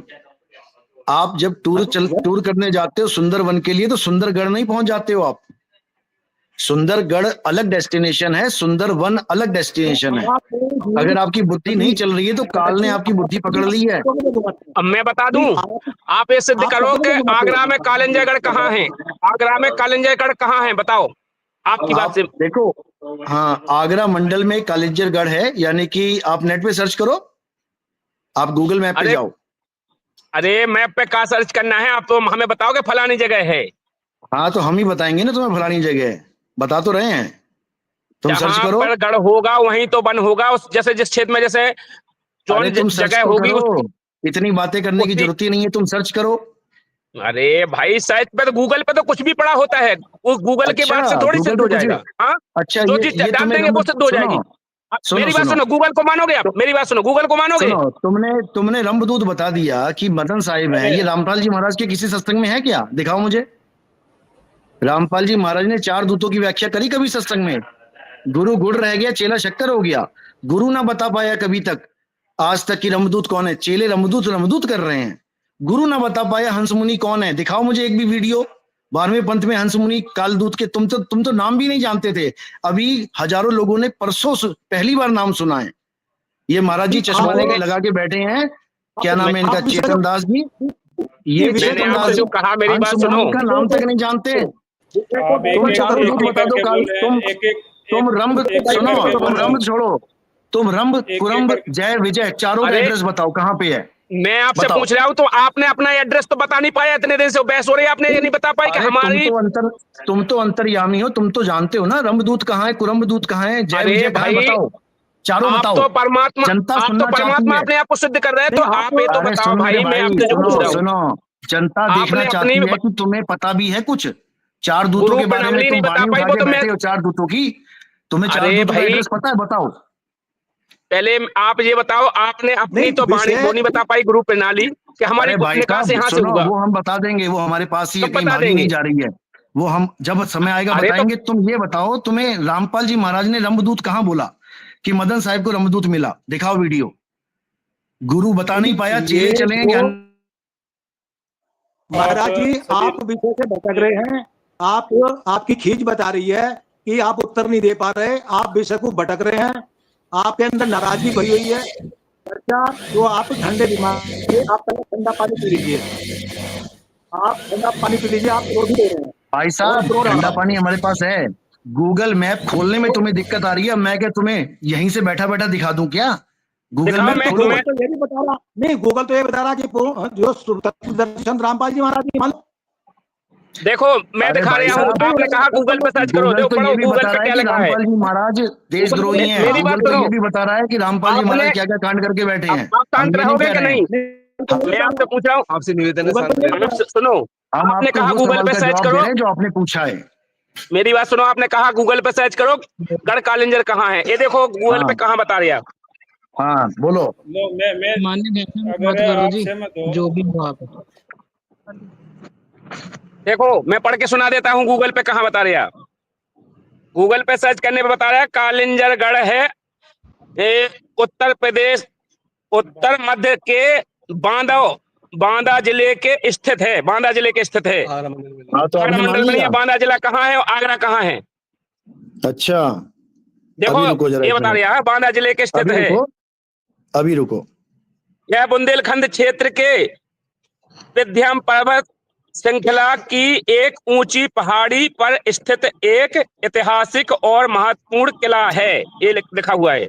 आप जब टूर करने जाते हो सुंदरवन के लिए, तो सुंदरगढ़ नहीं पहुंच जाते हो आप। सुंदरगढ़ अलग डेस्टिनेशन है, सुंदरवन अलग डेस्टिनेशन है। अगर आपकी बुद्धि नहीं चल रही है तो काल ने आपकी बुद्धि पकड़ ली है। अब मैं बता दूं, आप ये सिद्ध करो कि आगरा में कालिंजयगढ़ कहाँ है। आगरा में कालिंजयगढ़ कहाँ है, बताओ आपकी बात से। देखो, हाँ, आगरा मंडल में कालिंजरगढ़ है, यानी कि आप नेट पे सर्च करो, आप गूगल मैप पे जाओ। अरे मैप पे क्या सर्च करना है, आप तो हमें बताओगे फलानी जगह है। हाँ, तो हम ही बताएंगे ना तुम्हें फलानी जगह, बता तो रहे हैं, तुम सर्च जहां करो। पर गढ़ होगा वहीं तो वन होगा, उस जैसे जिस क्षेत्र में जैसे अरे तुम सर्च जगह तो होगी करो, इतनी बातें करने की जरूरत ही नहीं है, तुम सर्च करो। अरे भाई सर्च पे तो गूगल पे तो कुछ भी पड़ा होता है, उस गूगल के बात से थोड़ी गूगल सिद्ध पे हो कुछ भी। जाएगा। हाँ, अच्छा, जो चीज डाल तुम्हें देंगे वो सिद्ध हो जाएगी। मेरी बात सुनो, गूगल को मानोगे आप? मेरी बात सुनो, गूगल को मानोगे? सुनो, तुमने रंभदूत बता दिया कि मदन साहिब हैं, ये रामपाल जी महाराज के किसी सत्संग में है क्या? दिखाओ मुझे। रामपाल जी महाराज ने 4 दूतों की व्याख्या करी कभी सत्संग में? गुरु गुड़ रह गया, चेला शक्कर हो गया। गुरु ना बता पाया कभी तक आज तक कि रमदूत कौन है। चेले रमदूत कर रहे हैं। गुरु ना बता पाया हंस मुनि कौन है। दिखाओ मुझे एक भी वीडियो 12वें पंथ में हंस मुनि कालदूत के। तुम तो नाम भी नहीं जानते थे, अभी हजारों लोगों ने परसों पहली बार नाम सुना है। ये महाराज जी चश्मा लेके लगा के बैठे हैं, क्या नाम है इनका? चेतन दास जी। ये चेतन दास जी कहा, मेरी बात सुनो, का नाम तक नहीं जानते। आप तुम चारों दूत बता दो काल, तुम रंभ सुनो, तुम रंभ छोड़ो, तुम रंभ कुरंभ जय विजय चारों का एड्रेस बताओ कहाँ पे है। मैं आपसे पूछ रहा हूँ, तो आपने अपना एड्रेस तो बता नहीं पाया, इतने दिन से बहस हो रही है, आपने ये नहीं बता पाया कि हमारी। तुम तो अंतर्यामी हो, तुम तो जानते हो ना रंभदूत कहाँ है, कुरंभदूत कहाँ है, जय विजय कहाँ है, बताओ चारों बताओ। तो परमात्मा, जनता आप तो परमात्मा अपने आप को सिद्ध कर रहे हैं, तो आप ये तो बताओ भाई, मैं आपसे जो पूछ रहा हूँ। सुनो, जनता देखना चाहती है कि तुम्हें पता भी है कुछ 4 दूतों के बारे में। तुम बाणी उठा के बैठे हो 4 दूतों की, तुम्हें 4 दूतों का एड्रेस पता है? बताओ पहले आप ये बताओ, आपने अपनी तो बाणी वो नहीं बता पाई गुरु प्रणाली कि हमारी निकाह से यहाँ से होगा। वो हम बता देंगे, वो हमारे पास ही कहीं भागी नहीं जा रही है, वो हम जब समय आएगा बताएंगे। तुम ये बताओ, तुम्हें रामपाल जी महाराज ने रंभदूत कहाँ बोला कि मदन साहिब को रंभदूत मिला? दिखाओ वीडियो। गुरु बता नहीं पाया, चेले चले ज्ञान। महाराज जी आप विषय से भटक रहे हैं, आपकी खींच बता रही है कि आप उत्तर नहीं दे पा रहे, आप विषय को भटक रहे हैं, आपके अंदर नाराजगी भरी हुई है। चर्चा जो आप ठंडे दिमाग से, आप पहले ठंडा पानी पी लीजिए, आप ठंडा पानी पी लीजिए, आप रो भी दे रहे हैं। भाई साहब ठंडा पानी हमारे पास है, गूगल मैप खोलने में तुम्हें दिक्कत आ रही है। मैं क्या तुम्हें यहीं से बैठा बैठा दिखा दूं क्या? गूगल मैप खोलो। गूगल तो ये भी बता रहा नहीं, गूगल तो ये बता रहा कि जो दर्शन रामपाल जी महाराज की मान। देखो मैं दिखा रहा हूँ, आपने कहा गूगल पे सर्च करो, देखो पढ़ो गूगल पे क्या लिखा है। रामपाल जी महाराज देशद्रोही हैं। मेरी बात सुनो, ये भी बता रहा है कि रामपाल जी महाराज क्या क्या कांड करके बैठे हैं। आप कांड रहोगे कि नहीं? मैं आपसे पूछ रहा हूँ, आपसे निवेदन है, सुनो, आपने कहा गूगल पे सर्च करो जो आपने पूछा है। मेरी बात सुनो, आपने कहा गूगल पे सर्च करो गढ़ कालिंजर कहाँ है, ये देखो गूगल पे कहाँ बता रहे आप। हाँ बोलो। लो मैं मान्य व्याख्या मत अगर करो आप जी, सहमत हो जो भी हो आप। देखो मैं पढ़ के सुना देता हूँ गूगल पे कहाँ बता रहे आप। गूगल पे सर्च करने पे बता रहा है कालिंजर गढ़ है, ये उत्तर प्रदेश उत्तर मध्य के बांदा जिले के स्थित है, बांदा जिले के स्थित है। हाँ तो आगरा आपने मान मंडल में नहीं है। लिया। बांदा जिला कहाँ है और आगरा कहाँ है? अच्छा देखो अभी रुको जरा ये एक बता मिनट, रहा है बांदा जिले के स्थित अभी है। रुको अभी रुको। यह बुंदेलखंड क्षेत्र के विंध्य पर्वत श्रृंखला की एक ऊंची पहाड़ी पर स्थित एक ऐतिहासिक और महत्वपूर्ण किला है। ये लिखा हुआ है,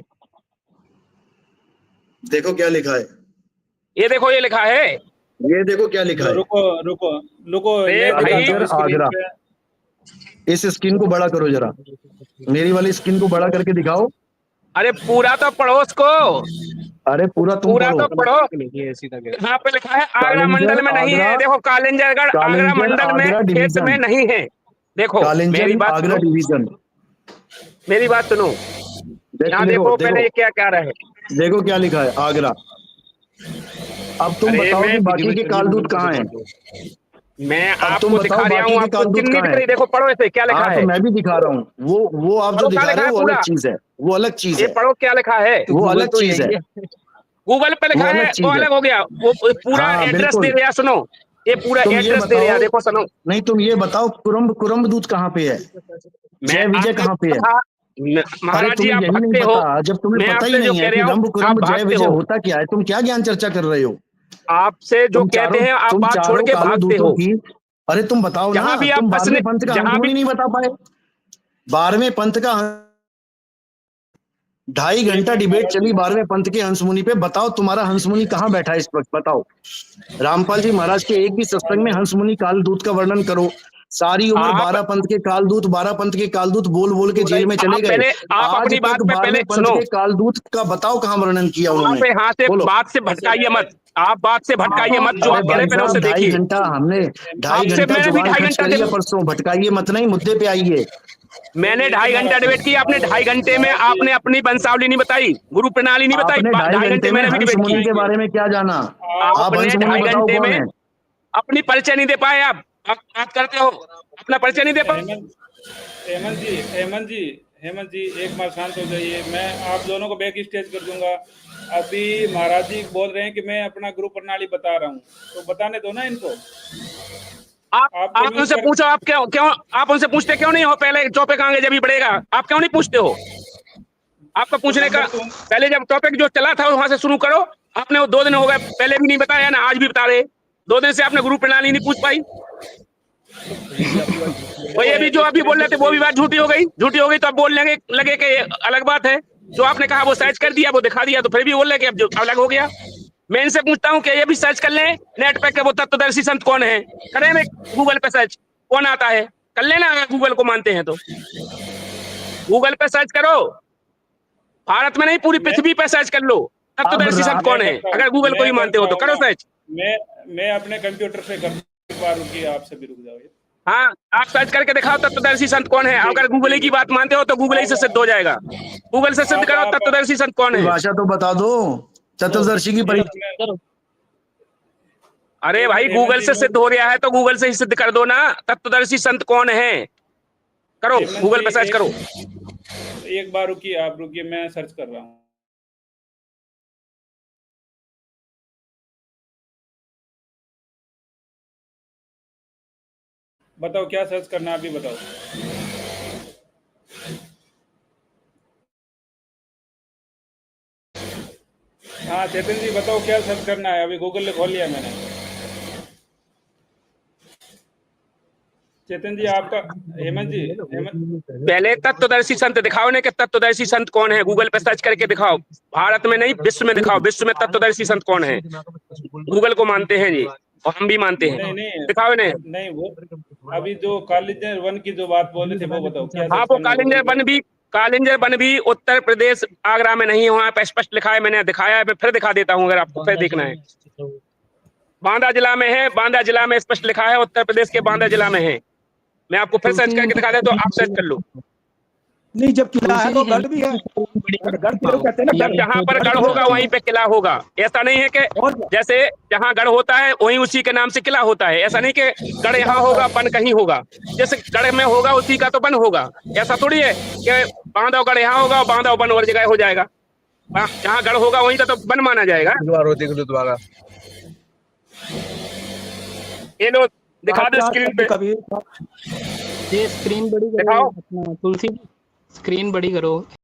देखो क्या लिखा है, ये देखो ये लिखा है। ये देखो क्या लिखा है। रुको रुको रुको, अरे मैं भाई, दिखाता हूँ स्क्रीन आगरा। पे। इस स्क्रीन को बड़ा करो जरा, मेरी वाली स्क्रीन को बड़ा करके दिखाओ। अरे पूरा तो पढ़ो उसको, अरे पूरा तुम पूरा पढ़ो। तो पढ़ो। यहाँ पे लिखा है आगरा कालिंजर मंडल में नहीं है। आगरा, देखो कालिंजरगढ़ आगरा कालिंजर मंडल में आगरा क्षेत्र में डिवीजन, नहीं है। देखो कालिंजर मेरी बात आगरा सुनो, डिवीजन। मेरी बात सुनो। यहाँ देखो पहले ये क्या क्या रहा है। देखो क्या लिखा है, आगरा। अब तुम अरे बताओ मैं कि बाकी के कालदूत कहाँ हैं। मैं अब आपको तुम दिखा बताओ रहा बाकी हूँ, के आपको कालदूत चिन्हित कहाँ करिए। हैं। देखो पढ़ो इसे क्या लिखा हाँ तो है। मैं भी दिखा रहा हूँ, वो आप जो पढ़ो क्या दिखा लिखा रहे है हो वो पूरा, अलग चीज है, वो अलग चीज ये है, पढ़ो क्या लिखा है। वो अलग चीज है। गूगल पे लिखा वो अलग है, चीज वो है। अलग हो गया। वो पूरा हाँ एड्रेस बिल्कुल। दे दिया। सुनो ये पूरा तुम ये एड्रेस दे दिया, बताओ, देखो सुनो। नहीं तुम ये बताओ कुरम्ब दूत कहाँ पे है, मैं जय विजय आपसे कहाँ पे है। कहा, अरे महाराज जी तुम्हें आप यही नहीं भागते हो। पता, जब तुम्हें मैं पता ही आपसे जो नहीं कह है कि रहा हूँ रंभ आप कुरम्ब जय भागते विजय हो। होता क्या है, तुम क्या ज्ञान चर्चा कर रहे हो। आपसे जो कहते हैं आप तुम बात छोड़ चारों के कालो भागते दूतों हो। की, अरे तुम बताओ ना, जहां भी आप तुम फंसने, 12वें पंथ का जहां भी हंसमुनि नहीं बता पाए। 12वें पंथ का 2.5 घंटा डिबेट चली 12वें पंथ के हंसमुनि पे, बताओ तुम्हारा हंसमुनि कहाँ बैठा है इस वक्त, बताओ। रामपाल जी महाराज के एक भी सत्संग में हंसमुनि कालदूत का वर्णन करो। सारी उम्र आप 12 पंथ के कालदूत, 12 पंथ के कालदूत बोल बोल के जेल में चले आप गए। पहले आप आज अपनी तक बात में पहले 12वें पंथ सुनो। के कालदूत का बताओ कहाँ वर्णन किया उन्होंने, आप यहाँ से बोलो। बात से भटकाइए मत, आप बात से भटकाइए मत। जो अरे आप कह रहे भाई हैं पहले साहब उसे 2.5 देखिए। घंटा हमने 2.5 आपसे घंटा मैंने भी जुबान 2.5 खर्च घंटा करी है परसों, भटकाइए मत, नहीं मुद्दे पे आइए। मैंने 2.5 घंटा डिबेट की। आपने 2.5 घंटे में आपने अपनी वंशावली नहीं बताई, गुरु प्रणाली नहीं बताई। आपने 2.5 2.5 घंटे घंटे में मैंने भी डिबेट हंसमुनि की। के बारे में क्या जाना, आप आपने हंसमुनि 2.5 बताओ घंटे कौन में है। अपनी परिचय नहीं दे पाए। आप बात करते हो, अपना परिचय नहीं दे पाए। हेमंत जी एक बार शांत हो जाइए, मैं आप दोनों को बैक स्टेज कर दूंगा। अभी महाराज जी बोल रहे हैं कि मैं अपना गुरु प्रणाली बता रहा हूँ, तो बताने दो ना इनको। आप उनसे पूछो, आप क्यों क्यों आप उनसे पूछते क्यों नहीं हो? पहले टॉपिक आगे जब ही बढ़ेगा, आप क्यों नहीं पूछते हो? आपका पूछने का पहले जब टॉपिक जो चला था वहां से शुरू करो। आपने वो 2 दिन हो गए, पहले भी नहीं बताया ना, आज भी बता रहे। 2 दिन से आपने गुरु प्रणाली नहीं पूछ पाई। और ये भी जो अभी बोल रहे थे वो भी बात झूठी हो गई। झूठी हो गई तो अब बोल लेंगे लगे कि अलग बात है। जो आपने कहा वो सर्च कर दिया, वो दिखा दिया, तो फिर भी बोल रहे कि अब जो अलग हो गया। मैं इनसे पूछता हूँ कि ये भी सर्च कर लें नेट पे के वो तत्वदर्शी संत कौन है। करें में गूगल पे सर्च कौन आता है, कर लेना अगर गूगल को मानते हैं तो। गूगल पे सर्च करो, भारत में नहीं पूरी पृथ्वी पे सर्च कर लो तत्वदर्शी संत कौन है। अगर गूगल को ही मानते हो तो करो सर्च। मैं अपने कंप्यूटर से कर, एक बार रुकिए, आप सभी रुक जाओ। हाँ आप सर्च करके दिखाओ तत्वदर्शी संत कौन है। अगर गूगल की बात मानते हो तो गूगल ही से सिद्ध हो जाएगा। गूगल से सिद्ध करो तत्वदर्शी संत कौन है। भाषा तो बता दो, तत्वदर्शी की परिचय। अरे भाई गूगल से सिद्ध हो रहा है तो गूगल से ही सिद्ध कर दो ना, तत्वदर्शी संत कौन है। करो गूगल पे सर्च करो। एक बार रुकिए, आप रुकिए, मैं सर्च कर रहा हूँ। बताओ क्या सर्च करना है, अभी बताओ। हाँ चेतन जी बताओ क्या सर्च करना है, अभी गूगल ने खोल लिया मैंने। चेतन जी आपका, हेमंत जी पहले तत्वदर्शी संत दिखाओ ने कि तत्वदर्शी संत कौन है। गूगल पे सर्च करके दिखाओ, भारत में नहीं विश्व में दिखाओ, विश्व में तत्वदर्शी संत कौन है। गूगल को मानते हैं जी और हम भी मानते हैं। दिखाओ इन्हें। नहीं वो अभी जो कालिंजर वन की जो बात बोले थे वो बताओ क्या। हाँ वो कालिंजर वन भी उत्तर प्रदेश आगरा में नहीं है, वहां पे स्पष्ट लिखा है, मैंने दिखाया है। मैं फिर दिखा देता हूँ अगर आपको फिर देखना है। बांदा जिला में है, बांदा जिला में स्पष्ट लिखा है, उत्तर प्रदेश के बांदा जिला में है। मैं आपको फिर सर्च करके दिखा दे तो आप सर्च कर लो। नहीं, जब किला है तो गढ़ भी है, गढ़ किले को कहते हैं ना, जब जहाँ पर गढ़ होगा वहीं पे किला होगा। ऐसा नहीं है कि और क्या? जैसे जहाँ गढ़ होता है वहीं उसी के नाम से किला होता है। ऐसा नहीं कि गढ़ यहाँ होगा वन कहीं होगा। जैसे गढ़ में होगा उसी का तो वन होगा। ऐसा थोड़ी है कि बांधव गढ़ यहाँ होगा, बांधव वन और जगह हो जाएगा। जहाँ गढ़ होगा वहीं का तो वन माना जाएगा। ये लो दिखा दो स्क्रीन पे। कबीर ये स्क्रीन बड़ी करो दिखाओ। अपना तुलसी, स्क्रीन बड़ी करो।